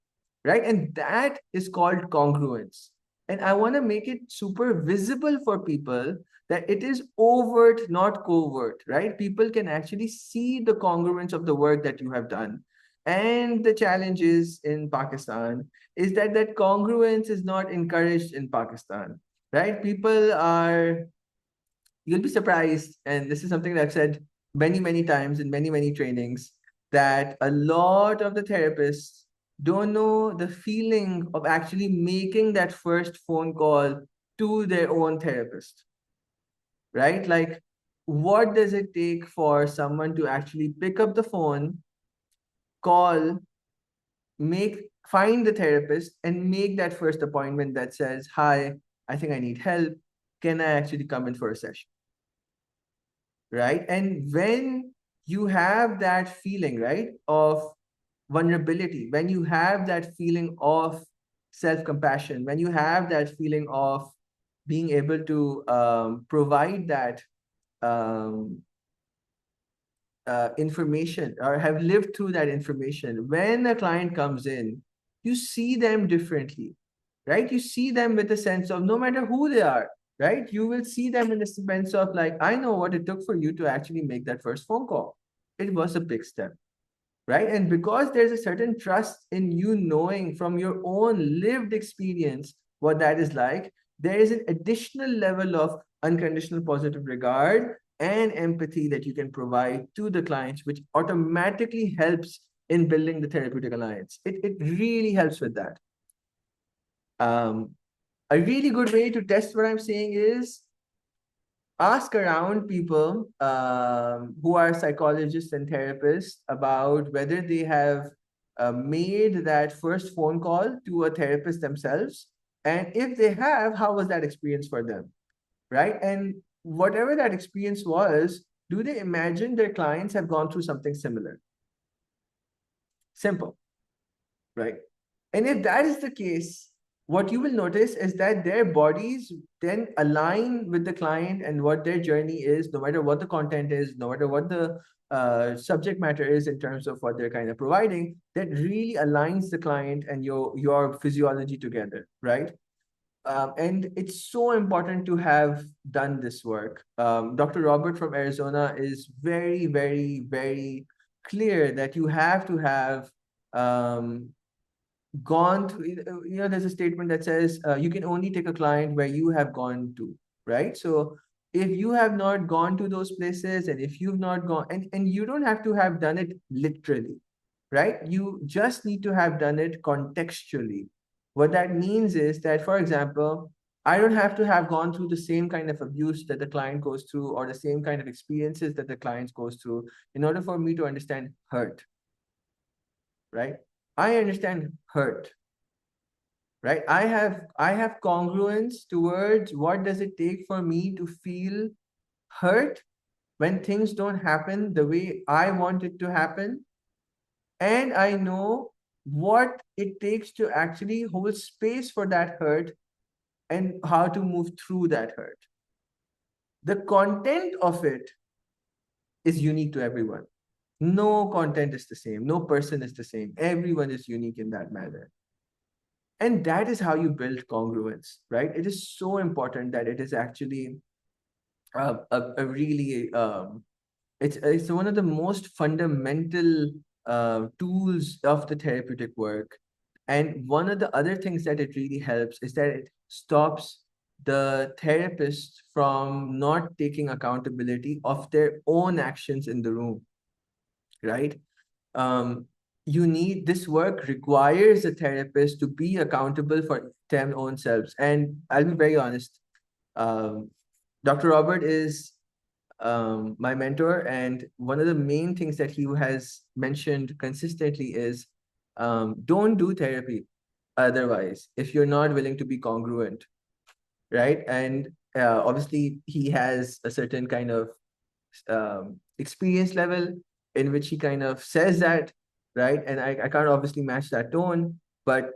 right? And that is called congruence. And I want to make it super visible for people that it is overt, not covert, right? People can actually see the congruence of the work that you have done. And the challenge is in Pakistan is that that congruence is not encouraged in Pakistan, right? People are, you'll be surprised, and this is something that I've said many, many times in many, many trainings, that a lot of the therapists don't know the feeling of actually making that first phone call to their own therapist, right? Like, what does it take for someone to actually pick up the phone, call, find the therapist and make that first appointment that says, hi, I think I need help. Can I actually come in for a session? Right? And when you have that feeling, right, of vulnerability, when you have that feeling of self-compassion, when you have that feeling of being able to provide that um, information, or have lived through that information, when a client comes in, you see them differently, right? You see them with a sense of, no matter who they are, right? You will see them in the sense of like, I know what it took for you to actually make that first phone call. It was a big step, right? And because there's a certain trust in you knowing from your own lived experience what that is like, there is an additional level of unconditional positive regard and empathy that you can provide to the clients, which automatically helps in building the therapeutic alliance. It really helps with that. Um, a really good way to test what I'm saying is ask around people who are psychologists and therapists about whether they have made that first phone call to a therapist themselves. And if they have, how was that experience for them? Right. And whatever that experience was, do they imagine their clients have gone through something similar? Simple, right? And if that is the case, what you will notice is that their bodies then align with the client and what their journey is, no matter what the content is, no matter what the subject matter is in terms of what they're kind of providing, that really aligns the client and your physiology together, right? And it's so important to have done this work. Dr. Robert from Arizona is very, very, very clear that you have to have um, gone to, there's a statement that says you can only take a client where you have gone to, right? So if you have not gone to those places, and if you've not gone, and you don't have to have done it literally, right? You just need to have done it contextually. What that means is that, for example, I don't have to have gone through the same kind of abuse that the client goes through, or the same kind of experiences that the client goes through, in order for me to understand hurt, right? I understand hurt, right? I have congruence towards what does it take for me to feel hurt when things don't happen the way I want it to happen. And I know what it takes to actually hold space for that hurt and how to move through that hurt. The content of it is unique to everyone. No content is the same. No person is the same. Everyone is unique in that manner. And that is how you build congruence, right? It is so important that it is actually a really it's one of the most fundamental tools of the therapeutic work. And one of the other things that it really helps is that it stops the therapist from not taking accountability of their own actions in the room, right? um, you need this work requires a therapist to be accountable for their own selves. And I'll be very honest, um, Dr. Robert is my mentor, and one of the main things that he has mentioned consistently is don't do therapy otherwise if you're not willing to be congruent, right? And obviously he has a certain kind of experience level in which he kind of says that, right? And I can't obviously match that tone, but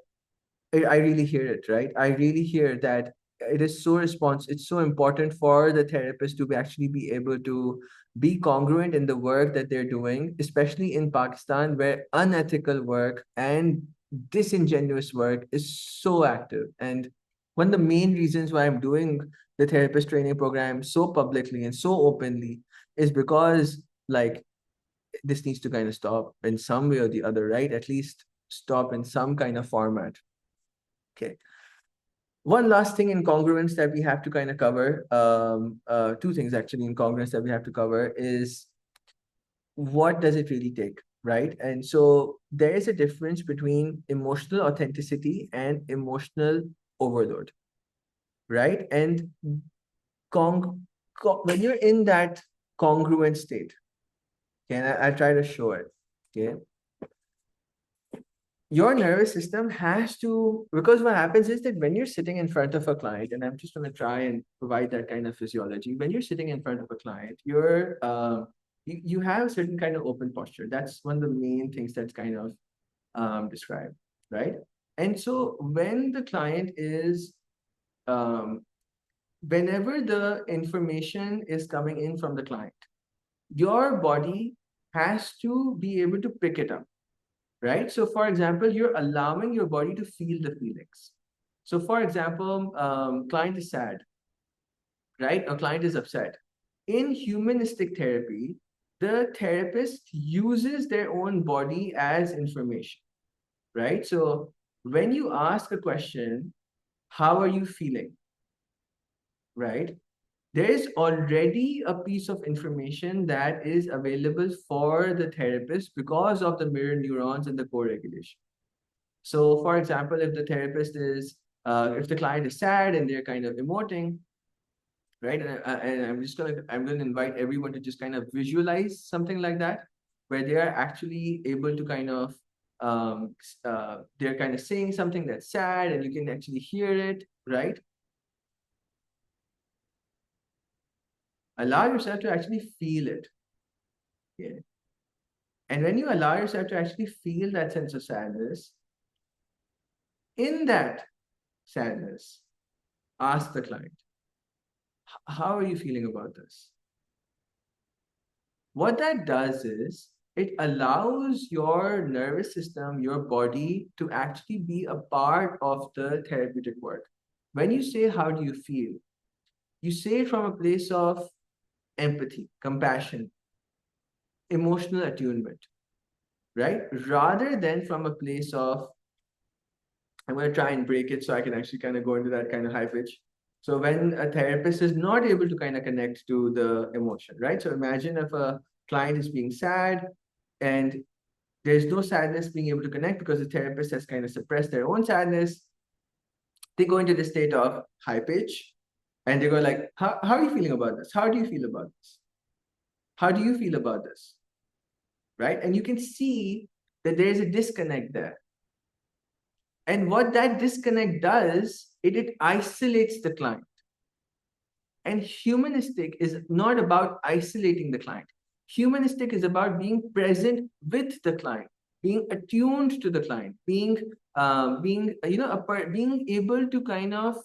I really hear it, right? I really hear that it is so it's so important for the therapist to actually be able to be congruent in the work that they're doing, especially in Pakistan, where unethical work and disingenuous work is so active. And one of the main reasons why I'm doing the therapist training program so publicly and so openly is because, like, this needs to kind of stop in some way or the other, right? At least stop in some kind of format. Okay. One last thing in congruence that we have to kind of cover, two things actually in congruence that we have to cover is, what does it really take, right? And so there is a difference between emotional authenticity and emotional overload, right? And when you're in that congruent state, okay, and I try to show it, okay, your nervous system has to, because what happens is that when you're sitting in front of a client, and I'm just going to try and provide that kind of physiology. When you're sitting in front of a client, you have a certain kind of open posture. That's one of the main things that's kind of described, right? And so when the client is um, whenever the information is coming in from the client, your body has to be able to pick it up, right? So, for example, you're allowing your body to feel the feelings. So, for example, client is sad, right? A client is upset. In humanistic therapy, the therapist uses their own body as information, right? So, when you ask a question, how are you feeling, right? There is already a piece of information that is available for the therapist because of the mirror neurons and the co-regulation. So, for example, if the therapist is, if the client is sad and they're kind of emoting, right? And I'm gonna invite everyone to just kind of visualize something like that, where they are actually able to kind of, they're kind of saying something that's sad, and you can actually hear it, right? Allow yourself to actually feel it. Yeah. And when you allow yourself to actually feel that sense of sadness, in that sadness, ask the client, how are you feeling about this? What that does is it allows your nervous system, your body to actually be a part of the therapeutic work. When you say, how do you feel? You say it from a place of empathy, compassion, emotional attunement, right? Rather than from a place of, I'm going to try and break it so I can actually kind of go into that kind of high pitch. So when a therapist is not able to kind of connect to the emotion, right? So imagine if a client is being sad and there's no sadness being able to connect because the therapist has kind of suppressed their own sadness. They go into the state of high pitch and they go like, how are you feeling about this? How do you feel about this? How do you feel about this? Right? And you can see that there is a disconnect there. And what that disconnect does, it isolates the client. And humanistic is not about isolating the client. Humanistic is about being present with the client, being attuned to the client, being able to kind of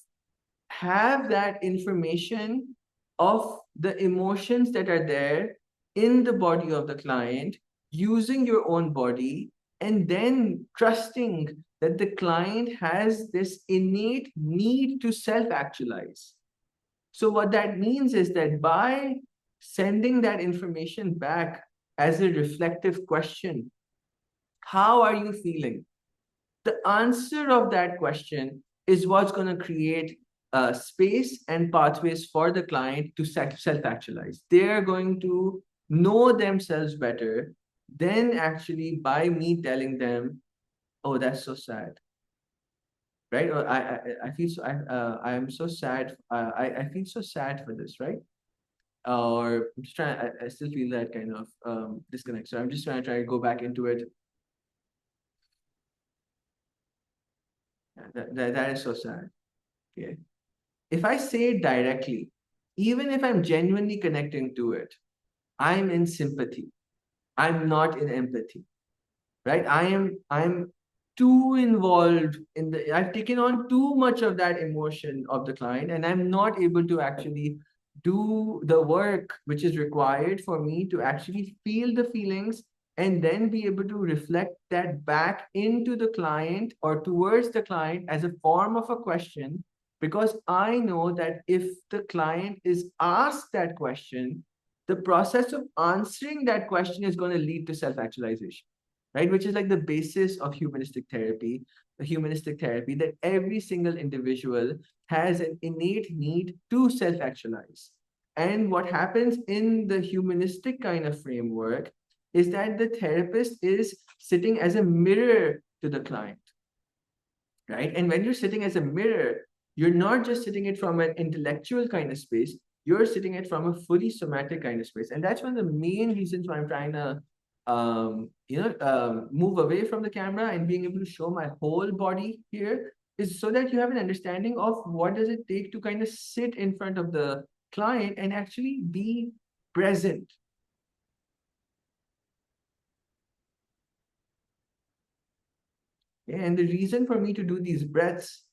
have that information of the emotions that are there in the body of the client, using your own body, and then trusting that the client has this innate need to self actualize. So, what that means is that by sending that information back as a reflective question, how are you feeling? The answer of that question is what's going to create space and pathways for the client to self actualize. They're going to know themselves better than actually by me telling them, oh, that's so sad. Right? Or I feel so I am so sad. I feel so sad for this, right? Or I'm just trying. I still feel that kind of disconnect. So I'm just trying to go back into it. Yeah, that is so sad. Okay. If I say it directly, even if I'm genuinely connecting to it, I'm in sympathy. I'm not in empathy, right? I'm too involved in I've taken on too much of that emotion of the client, and I'm not able to actually do the work which is required for me to actually feel the feelings and then be able to reflect that back into the client or towards the client as a form of a question, because I know that if the client is asked that question, the process of answering that question is going to lead to self-actualization, right? Which is like the basis of humanistic therapy, that every single individual has an innate need to self-actualize. And what happens in the humanistic kind of framework is that the therapist is sitting as a mirror to the client, right? And when you're sitting as a mirror, you're not just sitting it from an intellectual kind of space, you're sitting it from a fully somatic kind of space. And that's one of the main reasons why I'm trying to move away from the camera and being able to show my whole body here, is so that you have an understanding of what does it take to kind of sit in front of the client and actually be present. And the reason for me to do these breaths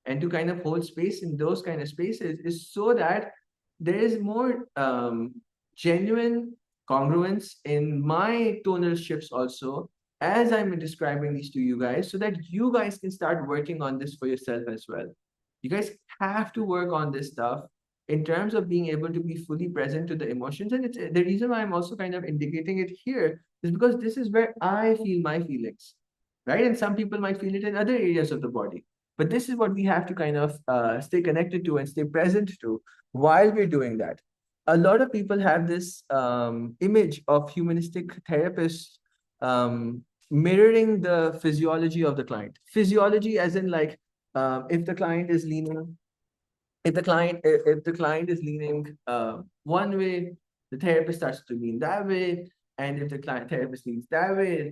and to kind of hold space in those kind of spaces is so that there is more genuine congruence in my tonal shifts also as I'm describing these to you guys, so that you guys can start working on this for yourself as well. You guys have to work on this stuff in terms of being able to be fully present to the emotions. And it's the reason why I'm also kind of indicating it here is because this is where I feel my feelings, right? And some people might feel it in other areas of the body. But this is what we have to kind of stay connected to and stay present to while we're doing that. A lot of people have this image of humanistic therapists mirroring the physiology of the client. Physiology, as in like if the client is leaning if the client is leaning one way, the therapist starts to lean that way, and if the client therapist leans that way,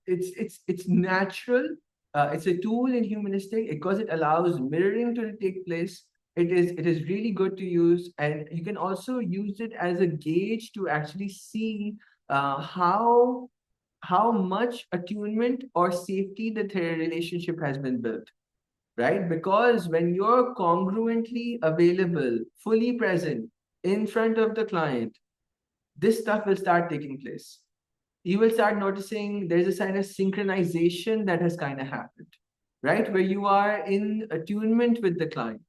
it's natural. It's a tool in humanistic because it allows mirroring to take place. It is really good to use, and you can also use it as a gauge to actually see how much attunement or safety the relationship has been built, right? Because when you're congruently available, fully present in front of the client, this stuff will start taking place. You will start noticing there's a sign of synchronization that has kind of happened, right? Where you are in attunement with the client.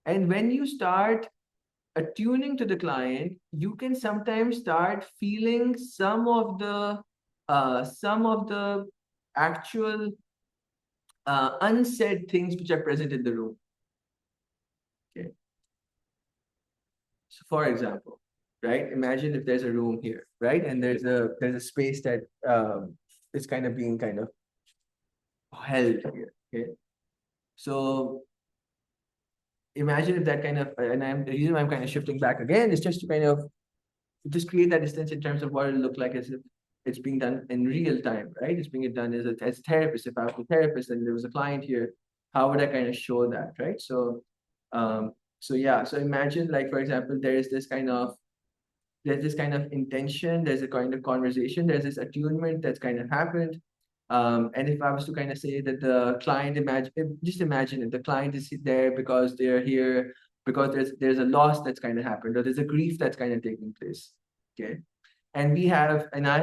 And when you start attuning to the client, you can sometimes start feeling some of the actual unsaid things which are present in the room. Okay. So for example, right? Imagine if there's a room here, right? And there's a space that is kind of being kind of held here. Okay. So imagine if that kind of and the reason why I'm kind of shifting back again is just to kind of just create that distance in terms of what it'll look like as if it's being done in real time, right? It's being done as a therapist. If I was a therapist and there was a client here, how would I kind of show that, right? So yeah, so imagine like for example, there's this kind of intention, there's a kind of conversation, there's this attunement that's kind of happened. And if I was to kind of say that the client just imagine if the client is there because they're here because there's a loss that's kind of happened or there's a grief that's kind of taking place. Okay. And I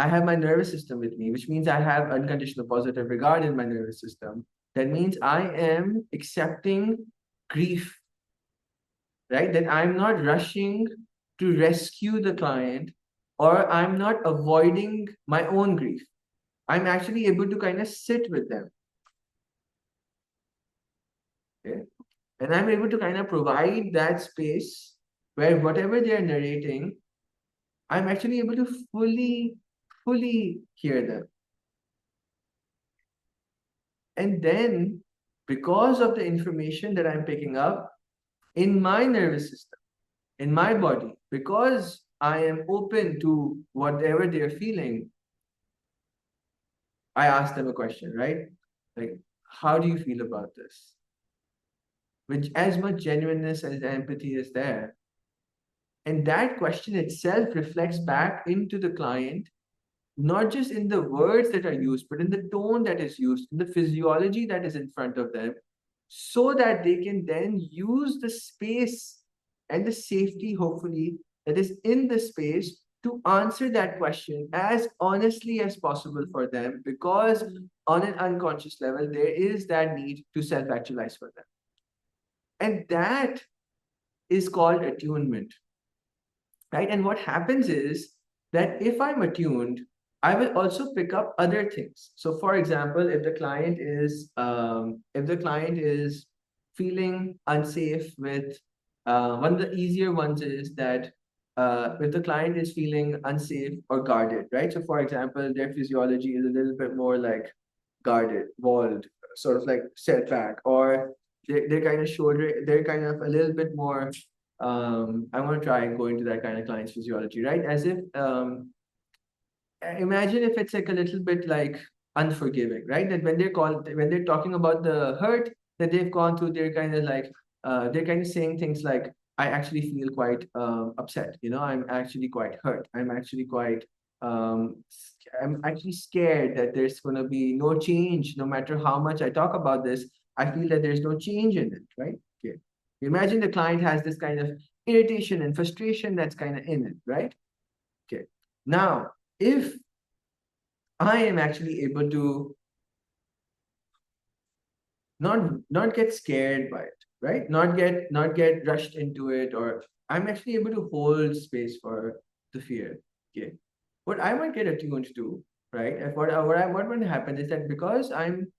have my nervous system with me, which means I have unconditional positive regard in my nervous system. That means I am accepting grief, right? That I'm not rushing to rescue the client or I'm not avoiding my own grief. I'm actually able to kind of sit with them. Okay. And I'm able to kind of provide that space where whatever they're narrating, I'm actually able to fully hear them. And then, because of the information that I'm picking up in my nervous system, in my body, because I am open to whatever they're feeling, I ask them a question, right? Like, how do you feel about this? With as much genuineness and empathy is there. And that question itself reflects back into the client, not just in the words that are used, but in the tone that is used, in the physiology that is in front of them, so that they can then use the space and the safety, hopefully, that is in the space to answer that question as honestly as possible for them, because on an unconscious level, there is that need to self actualize for them. And that is called attunement, right? And what happens is that if I'm attuned, I will also pick up other things. So, for example, if the client is feeling unsafe with one of the easier ones is that if the client is feeling unsafe or guarded, right? So, for example, their physiology is a little bit more like guarded, walled, sort of like set back, or they're kind of a little bit more I want to try and go into that kind of client's physiology, right? As if imagine if it's like a little bit like unforgiving, right? That when they're talking about the hurt that they've gone through, they're kind of saying things like, I actually feel quite upset, I'm actually quite hurt. I'm actually quite I'm actually scared that there's going to be no change, no matter how much I talk about this. I feel that there's no change in it, right? Okay. Imagine the client has this kind of irritation and frustration that's kind of in it, right? Okay. Now, if I am actually able to not get scared by it, right? Not get rushed into it, or I'm actually able to hold space for the fear. Okay. What I might get attuned to, right? If what would happen is that because I'm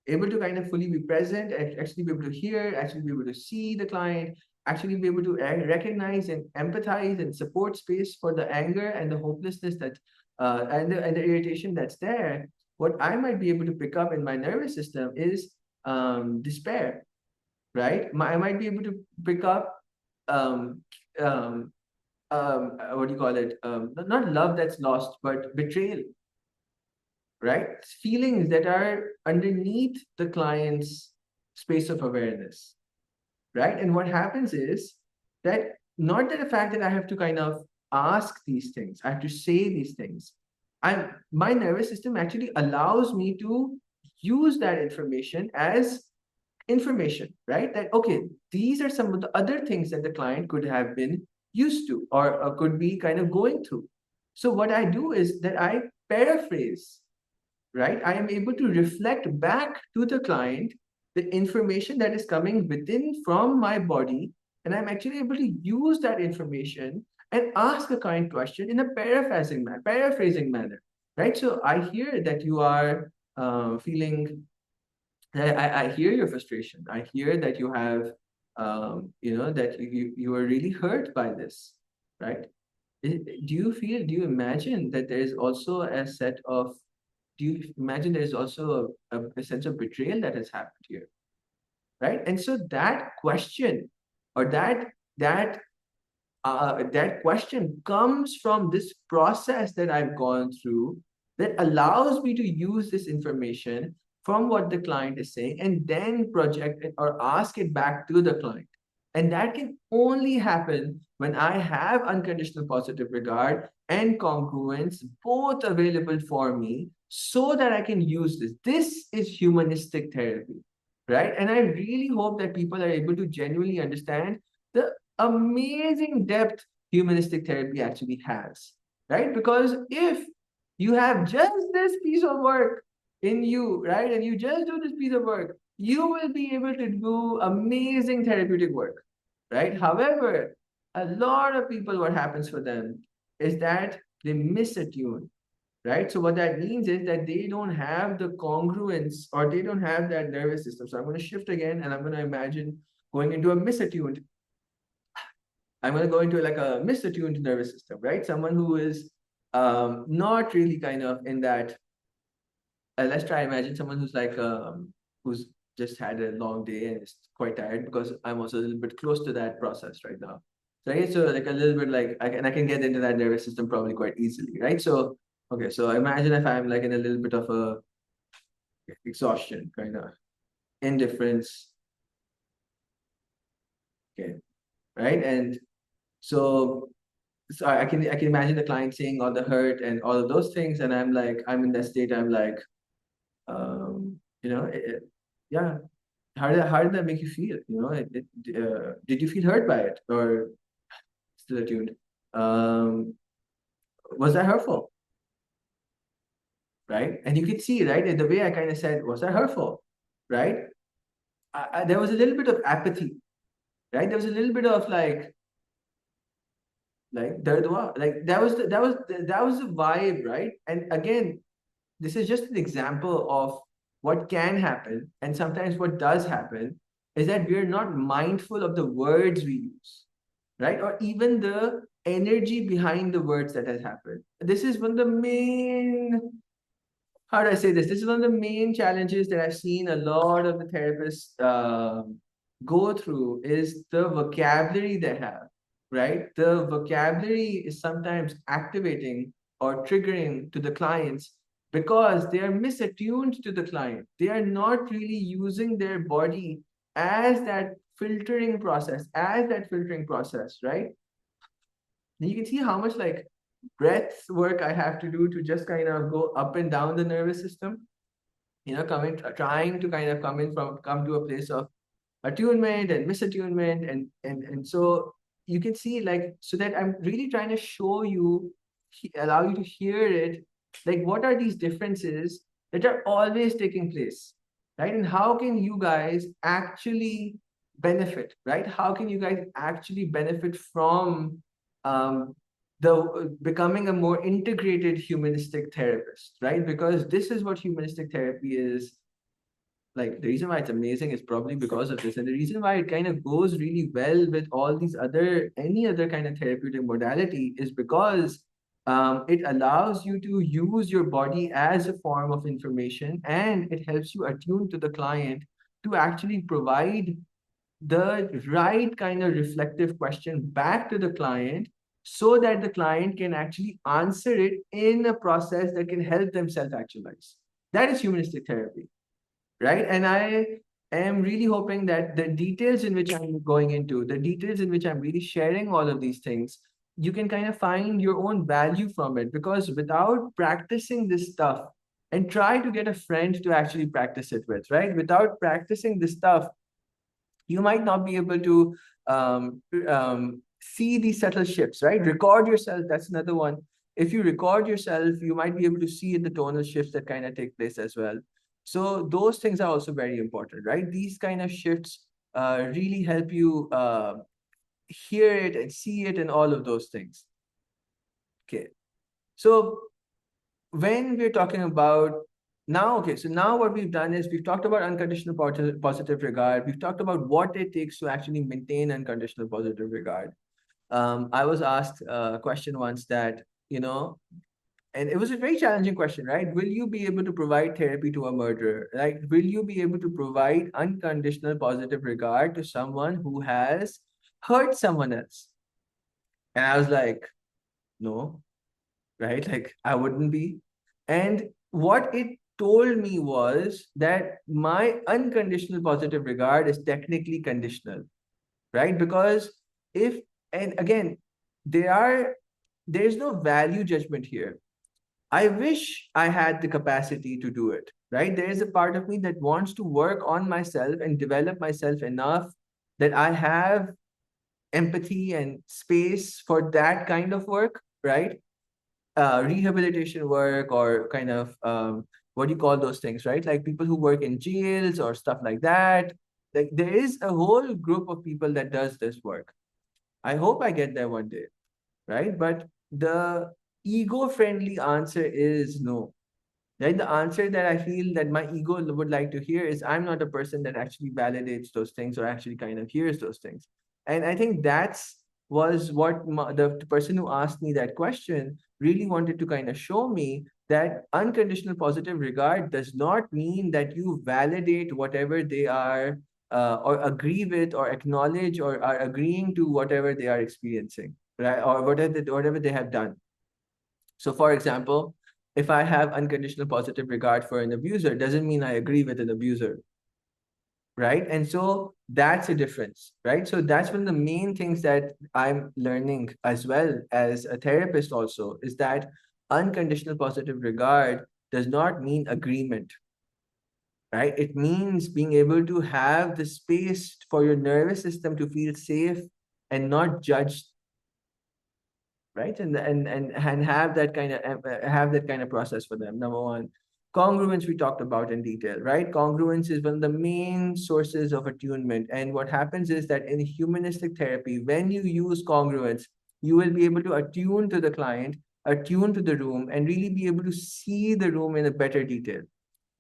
able to kind of fully be present, actually be able to hear, actually be able to see the client, actually be able to recognize and empathize and support space for the anger and the hopelessness that and the irritation that's there. What I might be able to pick up in my nervous system is despair, right? I might be able to pick up um, um, what do you call it? Not love that's lost, but betrayal, right? Feelings that are underneath the client's space of awareness, right? And what happens is that not that the fact that I have to kind of ask these things, I have to say these things. My nervous system actually allows me to use that information as information, right? That okay, these are some of the other things that the client could have been used to or could be kind of going through. So what I do is that I paraphrase, right? I am able to reflect back to the client the information that is coming within from my body, and I'm actually able to use that information and ask a kind question in a paraphrasing manner, right? So I hear that you are feeling. I hear your frustration. I hear that you have, that you are really hurt by this, right? Do you imagine that there is also a set of do you imagine there's also a sense of betrayal that has happened here, right? And so that question or that question comes from this process that I've gone through that allows me to use this information from what the client is saying and then project it or ask it back to the client. And that can only happen when I have unconditional positive regard and congruence both available for me so that I can use this. This is humanistic therapy, right? And I really hope that people are able to genuinely understand the amazing depth humanistic therapy actually has, right? Because if you have just this piece of work in you, right, and you just do this piece of work, you will be able to do amazing therapeutic work, right? However, a lot of people, what happens for them is that they misattune, right? So what that means is that they don't have the congruence or they don't have that nervous system. So I'm going to shift again and I'm going to imagine going into a misattuned I'm going to go into like a misattuned nervous system, right? Someone who is not really kind of in that. Let's try imagine someone who's like who's just had a long day and is quite tired because I'm also a little bit close to that process right now. So I guess so like a little bit like I can get into that nervous system probably quite easily, right? So okay, so imagine if I'm like in a little bit of a exhaustion kind of indifference, okay, right? And so I can imagine the client saying all the hurt and all of those things, and I'm in that state. I'm like, yeah. How did that make you feel? Did you feel hurt by it or still attuned? Um, was that hurtful? Right? And you could see, right, the way I kind of said, was that hurtful? Right? There was a little bit of apathy, right? There was a little bit of like dard hua. Like that was the vibe, right? And again, this is just an example of what can happen and sometimes what does happen is that we're not mindful of the words we use, right? Or even the energy behind the words that has happened. This is one of the main how do I say this? This is one of the main challenges that I've seen a lot of the therapists go through is the vocabulary they have, right? The vocabulary is sometimes activating or triggering to the clients because they are misattuned to the client. They are not really using their body as that filtering process, right? And you can see how much like breath work I have to do to just kind of go up and down the nervous system, trying to kind of come to a place of attunement and misattunement, and so you can see, like, so that I'm really trying to show you, allow you to hear it, like what are these differences that are always taking place, right? And how can you guys actually benefit, right? How can you guys actually benefit from um the becoming a more integrated humanistic therapist, right? Because this is what humanistic therapy is. Like, the reason why it's amazing is probably because of this, and the reason why it kind of goes really well with all these other any other kind of therapeutic modality is because it allows you to use your body as a form of information, and it helps you attune to the client to actually provide the right kind of reflective question back to the client, so that the client can actually answer it in a process that can help them self actualize. That is humanistic therapy, right? And I am really hoping that the details in which I'm going into, the details in which I'm really sharing all of these things, you can kind of find your own value from it. Because without practicing this stuff, and try to get a friend to actually practice it with, right? Without practicing this stuff, you might not be able to see these subtle shifts, right? Record yourself. That's another one. If you record yourself, you might be able to see the tonal shifts that kind of take place as well. So those things are also very important, right? These kind of shifts really help you hear it and see it and all of those things. Okay. So when we're talking about now, okay, so now what we've done is we've talked about unconditional positive regard. We've talked about what it takes to actually maintain unconditional positive regard. I was asked a question once that, and it was a very challenging question, right? Will you be able to provide therapy to a murderer? Like, will you be able to provide unconditional positive regard to someone who has hurt someone else? And I was like, no, right? Like, I wouldn't be. And what it told me was that my unconditional positive regard is technically conditional, right? Because if, and again, there's no value judgment here. I wish I had the capacity to do it, right? There is a part of me that wants to work on myself and develop myself enough that I have empathy and space for that kind of work, right? Rehabilitation work, or kind of what do you call those things, right? Like people who work in jails or stuff like that. Like, there is a whole group of people that does this work. I hope I get there one day, right? But the ego-friendly answer is no. Right? The answer that I feel that my ego would like to hear is, I'm not a person that actually validates those things or actually kind of hears those things. And I think that's was what the person who asked me that question really wanted to kind of show me, that unconditional positive regard does not mean that you validate whatever they are, or agree with or acknowledge or are agreeing to whatever they are experiencing, right? Or whatever they have done. So, for example, if I have unconditional positive regard for an abuser, doesn't mean I agree with an abuser, right? And so that's a difference, right? So that's one of the main things that I'm learning as well as a therapist also, is that unconditional positive regard does not mean agreement, right? It means being able to have the space for your nervous system to feel safe and not judged, right? And have that kind of process for them. Number one, congruence we talked about in detail, right? Congruence is one of the main sources of attunement. And what happens is that in humanistic therapy, when you use congruence, you will be able to attune to the client, attune to the room, and really be able to see the room in a better detail.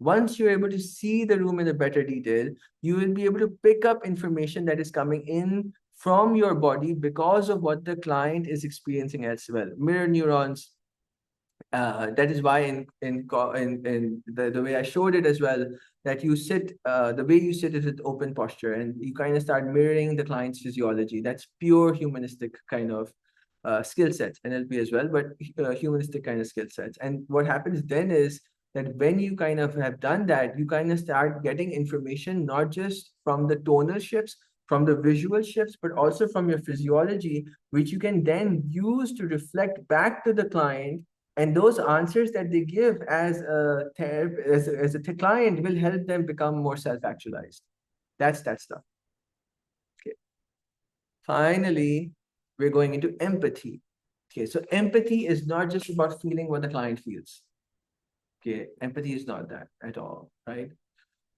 Once you're able to see the room in a better detail, you will be able to pick up information that is coming in from your body because of what the client is experiencing as well. Mirror neurons, that is why in the way I showed it as well, that you sit, the way you sit is with open posture, and you kind of start mirroring the client's physiology. That's pure humanistic kind of skill sets, NLP as well, but humanistic kind of skill sets. And what happens then is that when you kind of have done that, you kind of start getting information not just from the tonal shifts, from the visual shifts, but also from your physiology, which you can then use to reflect back to the client. And those answers that they give as a client will help them become more self-actualized. That's that stuff. Okay. Finally, we're going into empathy. Okay, so empathy is not just about feeling what the client feels. Okay, empathy is not that at all, right?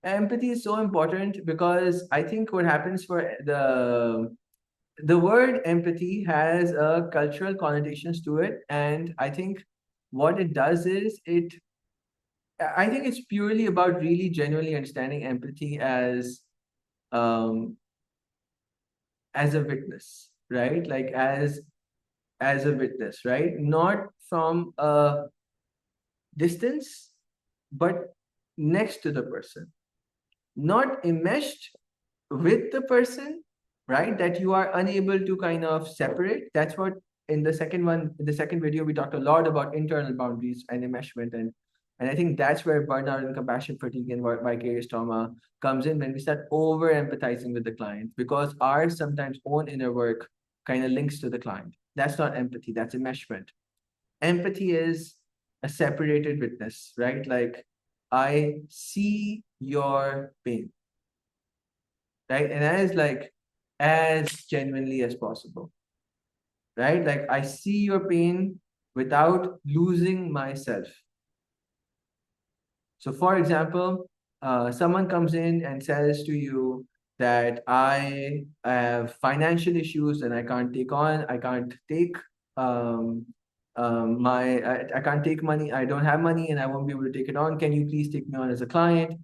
Empathy is so important because I think what happens for the word empathy has a cultural connotations to it, and I think what it does is I think it's purely about really genuinely understanding empathy um as a witness, right? Like as a witness, right? Not from a distance, but next to the person, not enmeshed with the person, right? That you are unable to kind of separate. That's what in the second video, we talked a lot about internal boundaries and enmeshment. And I think that's where burnout and compassion fatigue and vicarious trauma comes in when we start over empathizing with the client because our sometimes own inner work kind of links to the client. That's not empathy, that's enmeshment. Empathy is a separated witness, right? Like I see your pain, right? And as like as genuinely as possible, right? Like I see your pain without losing myself. So, for example, someone comes in and says to you that I have financial issues and I can't take um, I can't take money. I don't have money and I won't be able to take it on. Can you please take me on as a client?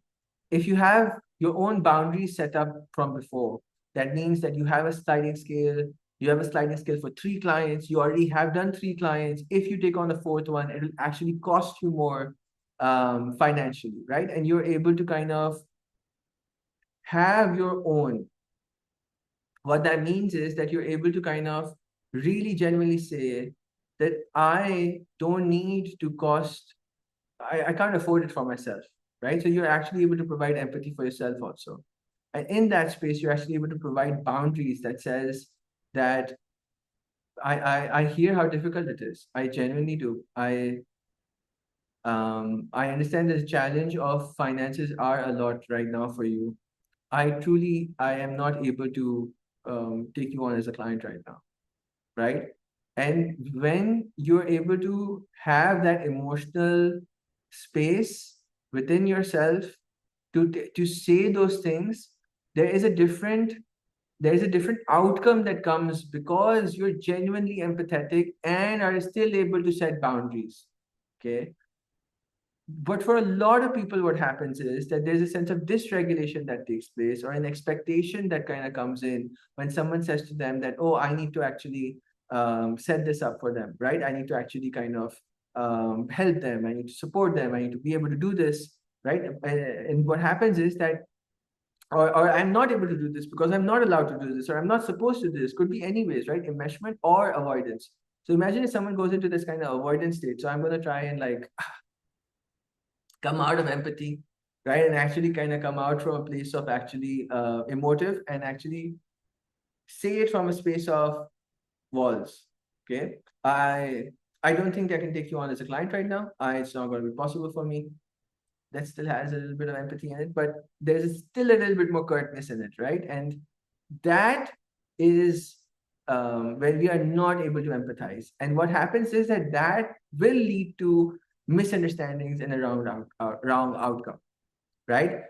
If you have your own boundaries set up from before, that means that you have a sliding scale. You have a sliding scale for 3 clients. You already have done 3 clients. If you take on the fourth one, it will actually cost you more financially, right? And you're able to kind of have your own. What that means is that you're able to kind of really genuinely say that I don't need to cost, I can't afford it for myself, right? So you're actually able to provide empathy for yourself also. And in that space, you're actually able to provide boundaries that says that I hear how difficult it is. I genuinely do. I understand the challenge of finances are a lot right now for you. I am not able to take you on as a client right now, right? And when you're able to have that emotional space within yourself to say those things, there is a different there is a different outcome that comes because you're genuinely empathetic and are still able to set boundaries. Okay. But for a lot of people, what happens is that there's a sense of dysregulation that takes place or an expectation that kind of comes in when someone says to them that, oh, I need to actually set this up for them, right? I need to actually kind of help them. I need to support them. I need to be able to do this, right? And what happens is that, or I'm not able to do this because I'm not allowed to do this, or I'm not supposed to do this. Could be anyways, right? Enmeshment or avoidance. So imagine if someone goes into this kind of avoidance state. So I'm going to try and like come out of empathy, right? And actually kind of come out from a place of actually emotive and actually say it from a space of walls. Okay. I don't think I can take you on as a client right now. It's not going to be possible for me. That still has a little bit of empathy in it, but there's still a little bit more curtness in it, right? And that is when we are not able to empathize. And what happens is that that will lead to misunderstandings and a wrong outcome, right?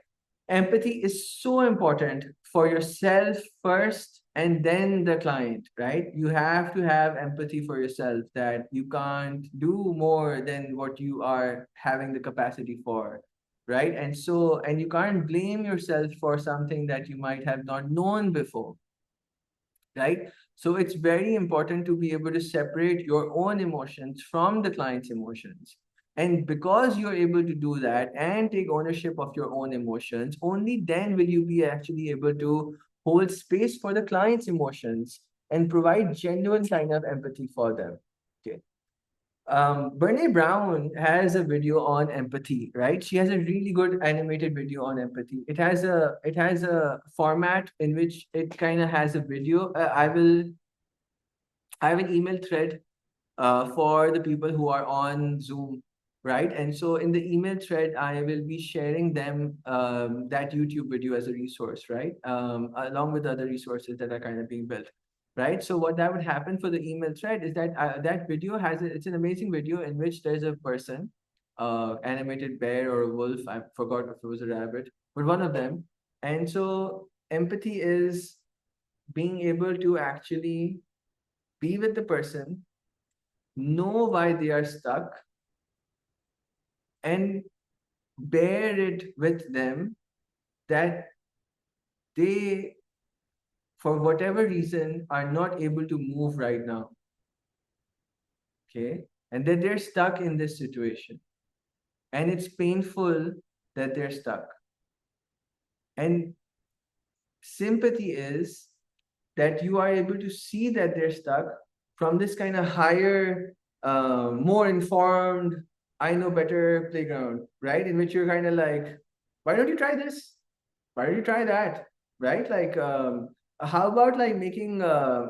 Empathy is so important for yourself first and then the client, right? You have to have empathy for yourself that you can't do more than what you are having the capacity for, right? And you can't blame yourself for something that you might have not known before, right? So it's very important to be able to separate your own emotions from the client's emotions. And because you're able to do that and take ownership of your own emotions, only then will you be actually able to hold space for the client's emotions and provide genuine kind of empathy for them. Okay. Brene Brown has a video on empathy, right? She has a really good animated video on empathy. It has a format in which it kind of has a video. I have an email thread for the people who are on Zoom, right? And so in the email thread, I will be sharing them that YouTube video as a resource, right? Along with other resources that are kind of being built, right? So what that would happen for the email thread is that that video it's an amazing video in which there's a person, animated bear or a wolf. I forgot if it was a rabbit, but one of them. And so empathy is being able to actually be with the person, know why they are stuck, and bear it with them that they, for whatever reason, are not able to move right now. Okay. And that they're stuck in this situation. And it's painful that they're stuck. And sympathy is that you are able to see that they're stuck from this kind of higher, more informed, I know better playground, right? In which you're kind of like, why don't you try this? Why don't you try that? Right? Like, how about like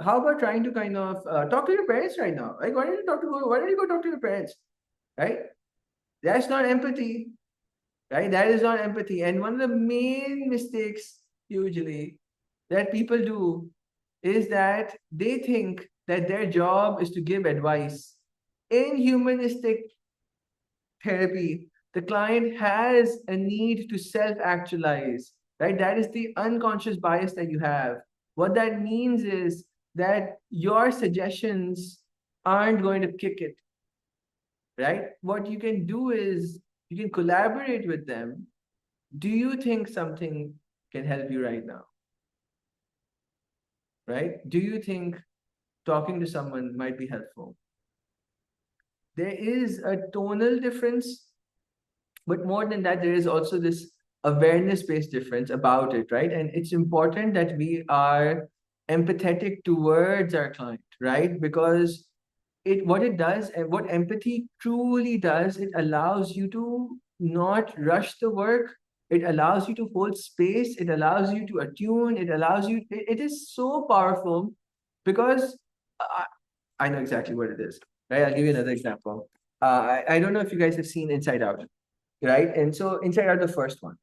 how about trying to kind of talk to your parents right now? Like, why don't you go talk to your parents? Right? That's not empathy, right? That is not empathy. And one of the main mistakes usually that people do is that they think that their job is to give advice. In humanistic therapy, the client has a need to self-actualize, right? That is the unconscious bias that you have. What that means is that your suggestions aren't going to kick it, right? What you can do is you can collaborate with them. Do you think something can help you right now, right? Do you think talking to someone might be helpful? There is a tonal difference, but more than that, there is also this awareness-based difference about it, right? And it's important that we are empathetic towards our client, right? Because what it does and what empathy truly does, it allows you to not rush the work. It allows you to hold space. It allows you to attune. It is so powerful because I, I know exactly what it is, right? I'll give you another example. I don't know if you guys have seen Inside Out, right? And so Inside Out, the first one,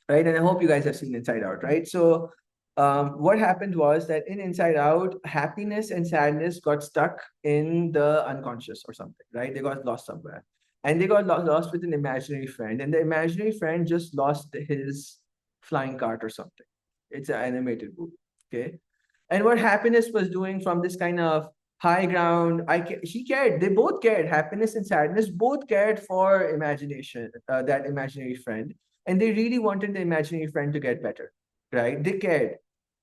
right? And I hope you guys have seen Inside Out, right? So what happened was that in Inside Out, happiness and sadness got stuck in the unconscious or something, right? They got lost somewhere. And they got lost with an imaginary friend. And the imaginary friend just lost his flying cart or something. It's an animated movie. Okay. And what happiness was doing from this kind of high ground, she cared. They both cared. Happiness and sadness both cared for imagination, that imaginary friend, and they really wanted the imaginary friend to get better, right? They cared,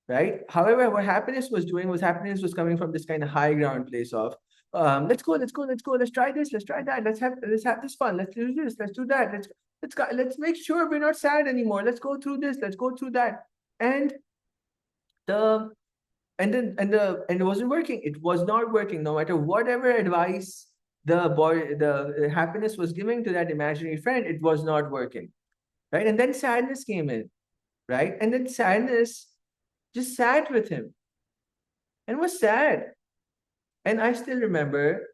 right? However, what happiness was doing was happiness was coming from this kind of high ground place of, let's go, let's try this, let's try that, let's have this fun, let's do this, let's do that, let's make sure we're not sad anymore. Let's go through this, let's go through that, and the and it wasn't working. It was not working. No matter whatever advice the happiness was giving to that imaginary friend, it was not working, right? And then sadness came in, right? And then sadness just sat with him and was sad. And I still remember,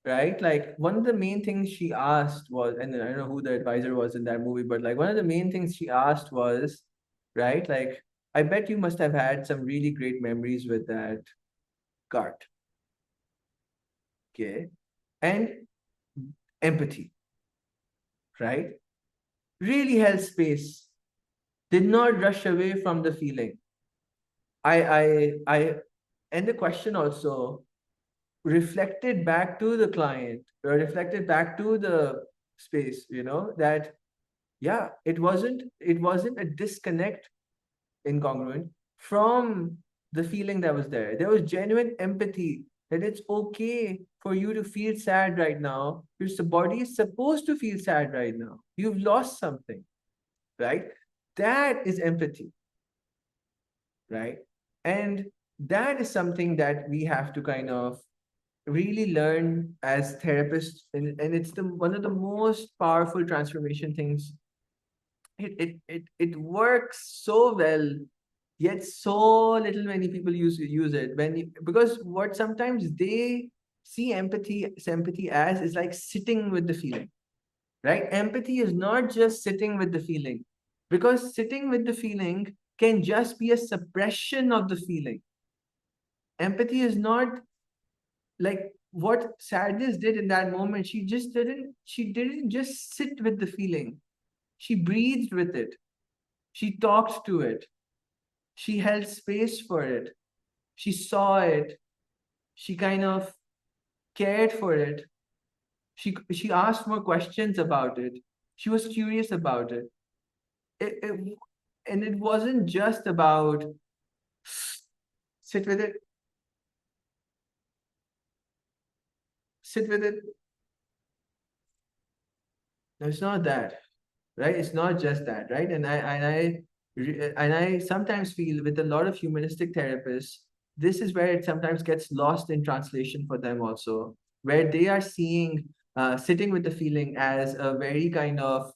right? Like one of the main things she asked was, and I don't know who the advisor was in that movie, but like one of the main things she asked was, right? Like, I bet you must have had some really great memories with that cart. Okay. And empathy, right? Really held space, did not rush away from the feeling. I, and the question also reflected back to the client or reflected back to the space, that yeah, it wasn't a disconnect incongruent from the feeling that was there. There was genuine empathy that it's okay for you to feel sad right now. Your body is supposed to feel sad right now. You've lost something, right? That is empathy, right? And that is something that we have to kind of really learned as therapists, and it's the one of the most powerful transformation things. It works so well, yet so little many people use it when because what sometimes they see empathy as is like sitting with the feeling, right? Empathy is not just sitting with the feeling, because sitting with the feeling can just be a suppression of the feeling. Empathy is not like what sadness did in that moment. She didn't just sit with the feeling. She breathed with it. She talked to it. She held space for it. She saw it. She kind of cared for it. She asked more questions about it. She was curious about it. It and it wasn't just about sit with it, sit with it. No, it's not that, right? It's not just that, right? And I sometimes feel with a lot of humanistic therapists, this is where it sometimes gets lost in translation for them also, where they are seeing sitting with the feeling as a very kind of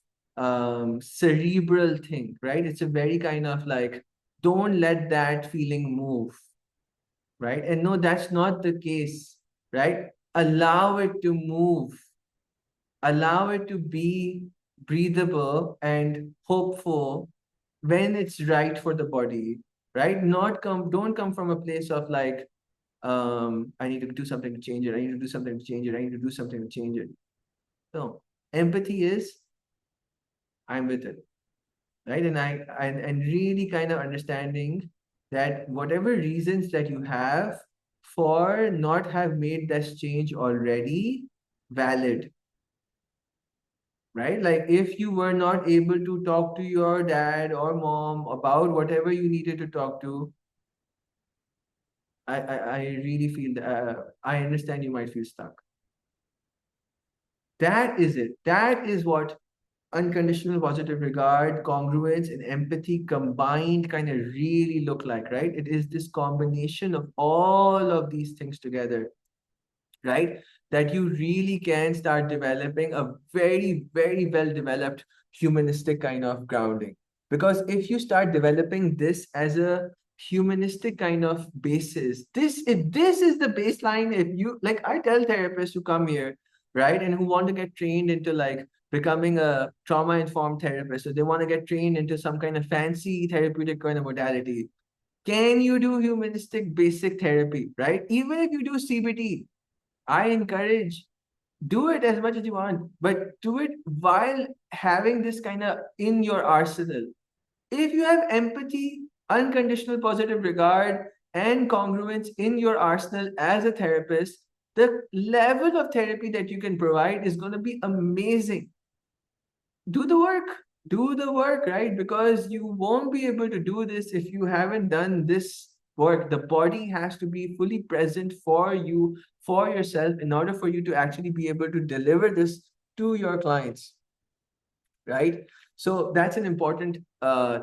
cerebral thing, right? It's a very kind of like, don't let that feeling move, right? And no, that's not the case, right? Allow it to move, allow it to be breathable and hopeful when it's right for the body, right? Not come, don't come from a place of like, I need to do something to change it. I need to do something to change it. I need to do something to change it. No, empathy is I'm with it, right? And really kind of understanding that whatever reasons that you have for not have made this change already, valid, right? Like if you were not able to talk to your dad or mom about whatever you needed to talk to, I really feel that I understand you might feel stuck. That is it. That is what unconditional positive regard, congruence, and empathy combined kind of really look like, right? It is this combination of all of these things together, right? That you really can start developing a very, very well developed humanistic kind of grounding. Because if you start developing this as a humanistic kind of basis, if this is the baseline, if you like, I tell therapists who come here, right, and who want to get trained into like becoming a trauma informed therapist, so they want to get trained into some kind of fancy therapeutic kind of modality. Can you do humanistic basic therapy, right? Even if you do CBT, I encourage do it as much as you want, but do it while having this kind of in your arsenal. If you have empathy, unconditional positive regard, and congruence in your arsenal as a therapist, the level of therapy that you can provide is going to be amazing. Do the work. Do the work, right? Because you won't be able to do this if you haven't done this work. The body has to be fully present for you, for yourself, in order for you to actually be able to deliver this to your clients, right? So that's an important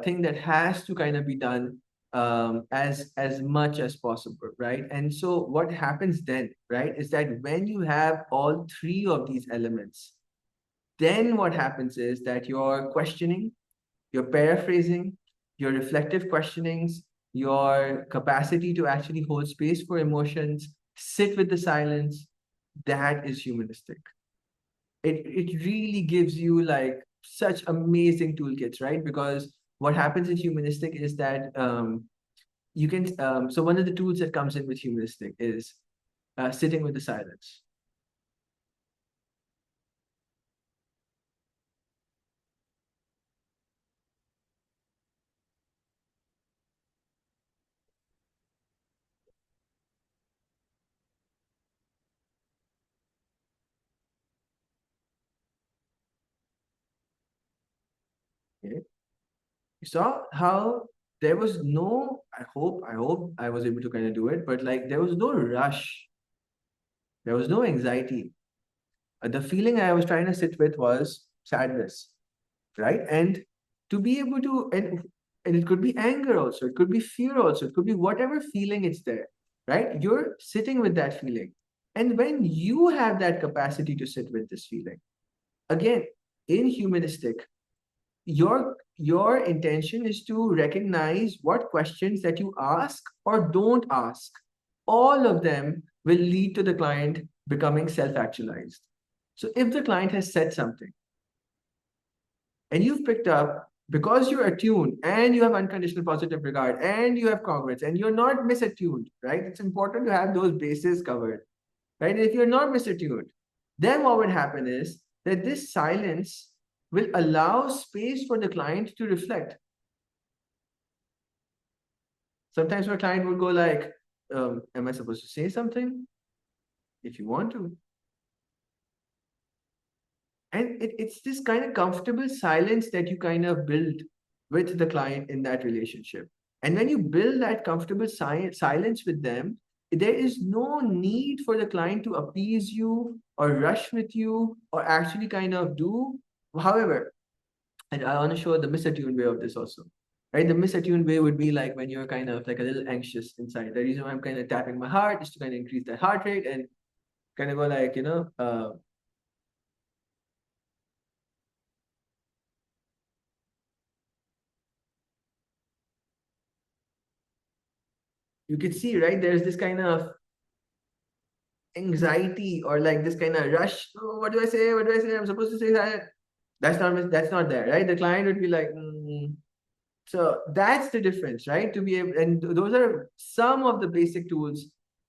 thing that has to kind of be done as much as possible, right? And so what happens then, right, is that when you have all three of these elements, then what happens is that your questioning, your paraphrasing, your reflective questionings, your capacity to actually hold space for emotions, sit with the silence, that is humanistic. It really gives you like such amazing toolkits, right? Because what happens in humanistic is that you can so one of the tools that comes in with humanistic is sitting with the silence. Okay. You saw how there was no, I hope I was able to kind of do it, but like there was no rush, there was no anxiety. The feeling I was trying to sit with was sadness, right? And to be able to, and it could be anger also, it could be fear also, it could be whatever feeling it's there, right? You're sitting with that feeling. And when you have that capacity to sit with this feeling, again, in humanistic, your intention is to recognize what questions that you ask or don't ask. All of them will lead to the client becoming self-actualized. So if the client has said something and you've picked up, because you're attuned and you have unconditional positive regard and you have congruence and you're not misattuned, right? It's important to have those bases covered, right? If you're not misattuned, then what would happen is that this silence will allow space for the client to reflect. Sometimes my client would go like, am I supposed to say something? If you want to. And it's this kind of comfortable silence that you kind of build with the client in that relationship. And when you build that comfortable silence with them, there is no need for the client to appease you or rush with you or actually kind of do. However, and I want to show the misattuned way of this also. Right? The misattuned way would be like when you're kind of like a little anxious inside. The reason why I'm kind of tapping my heart is to kind of increase that heart rate and kind of go like, you could see, right? There's this kind of anxiety or like this kind of rush. Oh, what do I say? What do I say? I'm supposed to say that. That's not there, right? The client would be like, So that's the difference, right? To be able, and those are some of the basic tools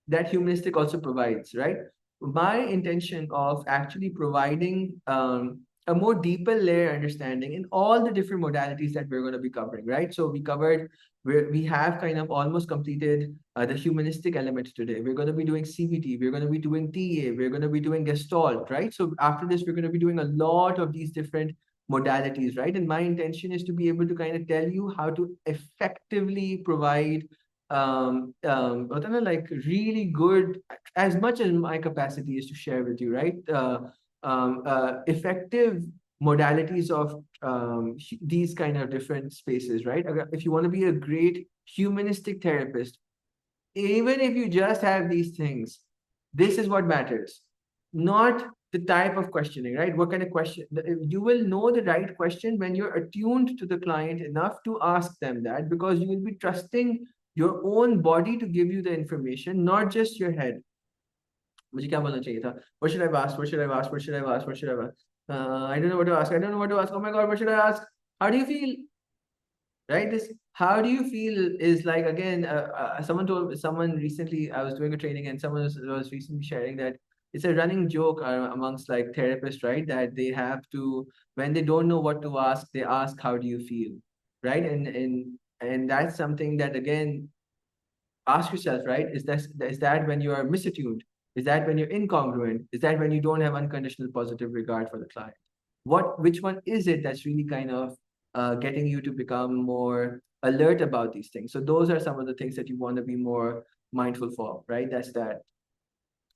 that Humanistic also provides, right? My intention of actually providing a more deeper layer understanding in all the different modalities that we're going to be covering, right? So we have kind of almost completed the humanistic element today. We're going to be doing CBT, we're going to be doing TA, we're going to be doing Gestalt, right? So after this, we're going to be doing a lot of these different modalities, right? And my intention is to be able to kind of tell you how to effectively provide like really good, as much as my capacity is to share with you, right? Effective modalities of these kind of different spaces, right? If you want to be a great humanistic therapist, even if you just have these things, this is what matters, not the type of questioning, right? What kind of question? You will know the right question when you're attuned to the client enough to ask them that, because you will be trusting your own body to give you the information, not just your head. मुझे क्या बोलना चाहिए था? What should I ask? What should I ask? What should I ask? What should I ask? I don't know what to ask. I don't know what to ask. Oh my God, what should I ask? How do you feel? Right, this how do you feel is like, again, someone recently, I was doing a training and someone was recently sharing that it's a running joke amongst like therapists, right, that they have to, when they don't know what to ask, they ask how do you feel, right? And that's something that, again, ask yourself, right? Is that when you are misattuned? Is that when you're incongruent? Is that when you don't have unconditional positive regard for the client? Which one is it that's really kind of getting you to become more alert about these things? So those are some of the things that you want to be more mindful for, right? That's that.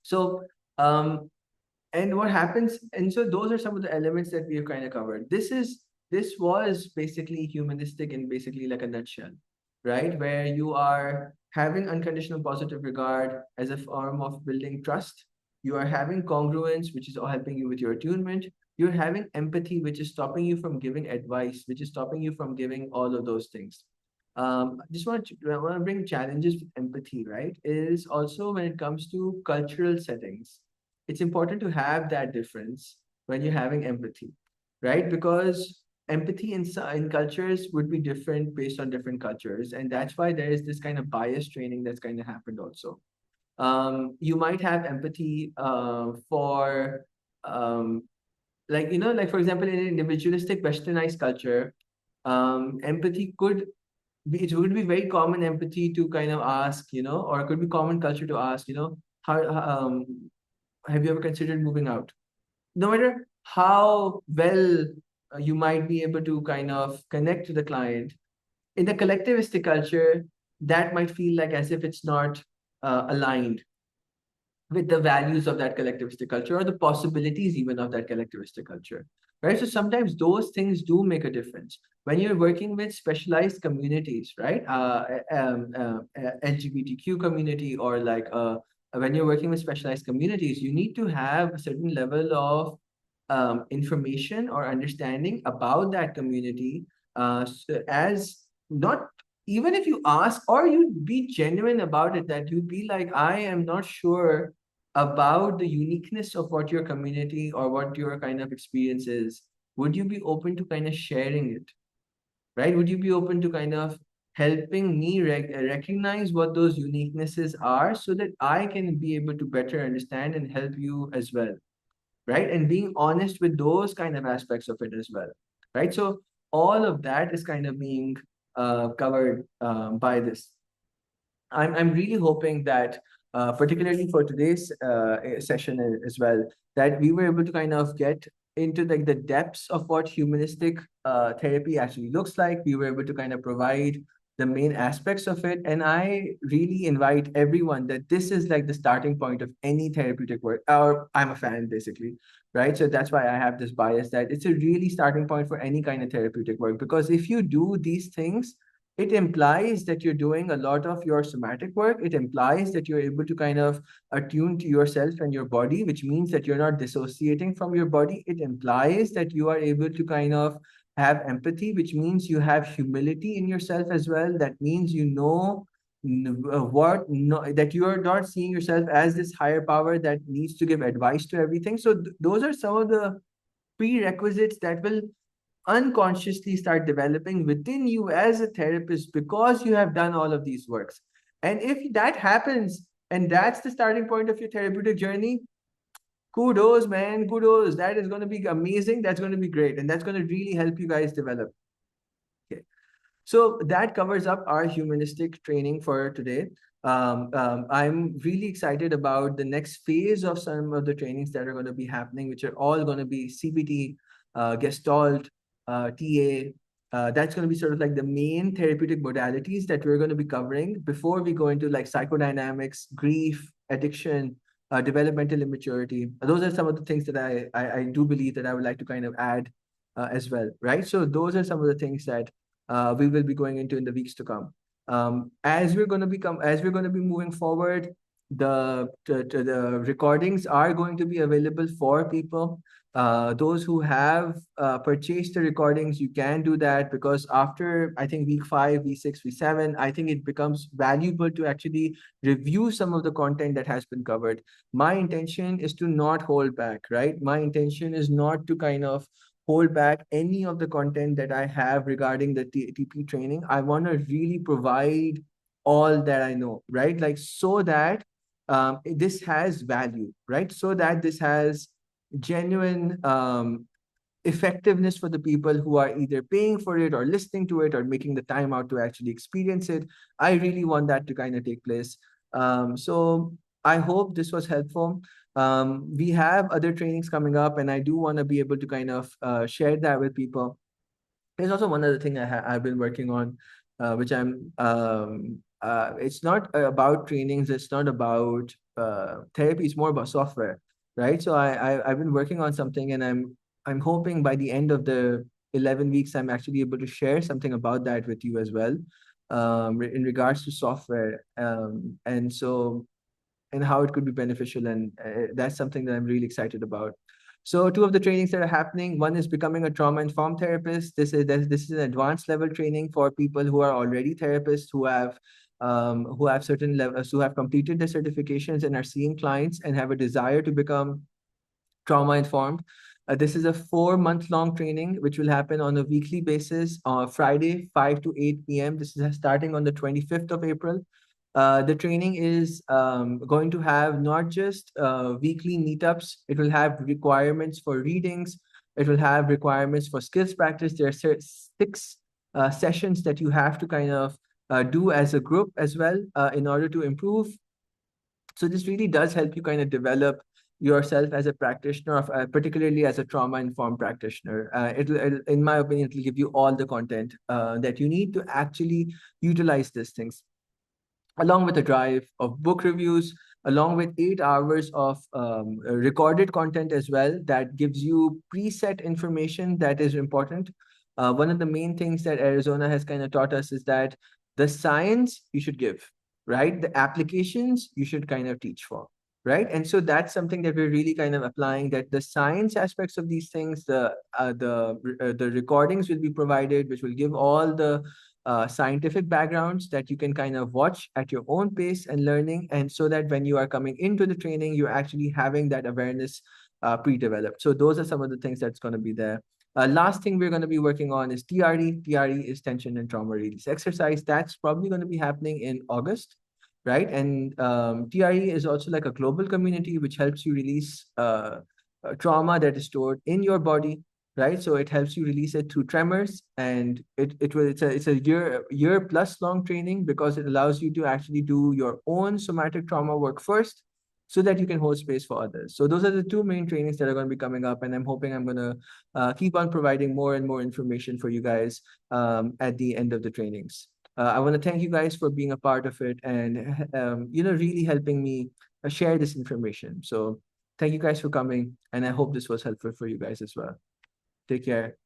So and what happens, and so those are some of the elements that we have kind of covered. This was basically humanistic in basically like a nutshell, right? Where you are having unconditional positive regard as a form of building trust. You are having congruence, which is helping you with your attunement. You're having empathy, which is stopping you from giving advice, which is stopping you from giving all of those things. I want to bring challenges with empathy, right? Is also when it comes to cultural settings, it's important to have that difference when you're having empathy, right? Because empathy in cultures would be different based on different cultures. And that's why there is this kind of bias training that's kind of happened also. You might have empathy for, like for example, in an individualistic westernized culture, empathy it would be very common empathy to kind of ask, or it could be common culture to ask, how have you ever considered moving out? No matter how well you might be able to kind of connect to the client, in the collectivistic culture, that might feel like as if it's not aligned with the values of that collectivistic culture or the possibilities even of that collectivistic culture, right? So sometimes those things do make a difference when you're working with specialized communities, right? LGBTQ community or like when you're working with specialized communities, you need to have a certain level of information or understanding about that community, as not, even if you ask or you be genuine about it, that you be like, I am not sure about the uniqueness of what your community or what your kind of experience is, would you be open to kind of sharing it, right? Would you be open to kind of helping me recognize what those uniquenesses are so that I can be able to better understand and help you as well, right? And being honest with those kind of aspects of it as well, right? So all of that is kind of being covered by this. I'm really hoping that, particularly for today's session as well, that we were able to kind of get into like the depths of what humanistic therapy actually looks like. We were able to kind of provide the main aspects of it, and I really invite everyone that this is like the starting point of any therapeutic work. Or I'm a fan, basically, right? So that's why I have this bias that it's a really starting point for any kind of therapeutic work, because if you do these things, it implies that you're doing a lot of your somatic work. It implies that you're able to kind of attune to yourself and your body, which means that you're not dissociating from your body. It implies that you are able to kind of have empathy, which means you have humility in yourself as well. That means you know what no, that you are not seeing yourself as this higher power that needs to give advice to everything. So those are some of the prerequisites that will unconsciously start developing within you as a therapist because you have done all of these works. And if that happens and that's the starting point of your therapeutic journey, kudos, man, kudos. That is going to be amazing. That's going to be great. And that's going to really help you guys develop. Okay. So that covers up our humanistic training for today. I'm really excited about the next phase of some of the trainings that are going to be happening, which are all going to be CBT, Gestalt, TA. That's going to be sort of like the main therapeutic modalities that we're going to be covering before we go into like psychodynamics, grief, addiction, developmental immaturity. Those are some of the things that I do believe that I would like to kind of add as well, right? So those are some of the things that we will be going into in the weeks to come. As we're going to be moving forward, the recordings are going to be available for people. Those who have purchased the recordings, you can do that, because after I think week 5, week 6, week 7, I think it becomes valuable to actually review some of the content that has been covered. My intention is to not hold back, right? My intention is not to kind of hold back any of the content that I have regarding the TP training. I want to really provide all that I know, right? Like, so that this has value, right? So that this has genuine effectiveness for the people who are either paying for it or listening to it or making the time out to actually experience it. I really want that to kind of take place. So I hope this was helpful. We have other trainings coming up, and I do want to be able to kind of share that with people. There's also one other thing I've been working on, which it's not about trainings, it's not about therapy, it's more about software, right? So I've been working on something, and I'm hoping by the end of the 11 weeks, I'm actually able to share something about that with you as well, in regards to software. And so, and how it could be beneficial. And that's something that I'm really excited about. So two of the trainings that are happening, one is becoming a trauma-informed therapist. This is an advanced level training for people who are already therapists, who have certain levels, who have completed their certifications and are seeing clients and have a desire to become trauma informed. This is a 4 month long training, which will happen on a weekly basis on Friday, 5 to 8 p.m. This is starting on the 25th of April. The training is going to have not just weekly meetups, it will have requirements for readings, it will have requirements for skills practice. There are 6 sessions that you have to kind of do as a group as well in order to improve. So this really does help you kind of develop yourself as a practitioner, particularly as a trauma-informed practitioner. In my opinion, it'll give you all the content that you need to actually utilize these things, along with a drive of book reviews, along with 8 hours of recorded content as well, that gives you preset information that is important. One of the main things that Arizona has kind of taught us is that the science you should give, right? The applications you should kind of teach for, right? And so that's something that we're really kind of applying, that the science aspects of these things, the recordings will be provided, which will give all the scientific backgrounds that you can kind of watch at your own pace and learning, and so that when you are coming into the training, you're actually having that awareness pre-developed. So those are some of the things that's going to be there. Last thing we're going to be working on is TRE. TRE is tension and trauma release exercise. That's probably going to be happening in August, right? And TRE is also like a global community which helps you release trauma that is stored in your body, right? So it helps you release it through tremors, and it's a year plus long training, because it allows you to actually do your own somatic trauma work first, so that you can hold space for others. So those are the two main trainings that are going to be coming up, and I'm hoping I'm going to keep on providing more and more information for you guys at the end of the trainings. I want to thank you guys for being a part of it, and really helping me share this information. So thank you guys for coming, and I hope this was helpful for you guys as well. Take care.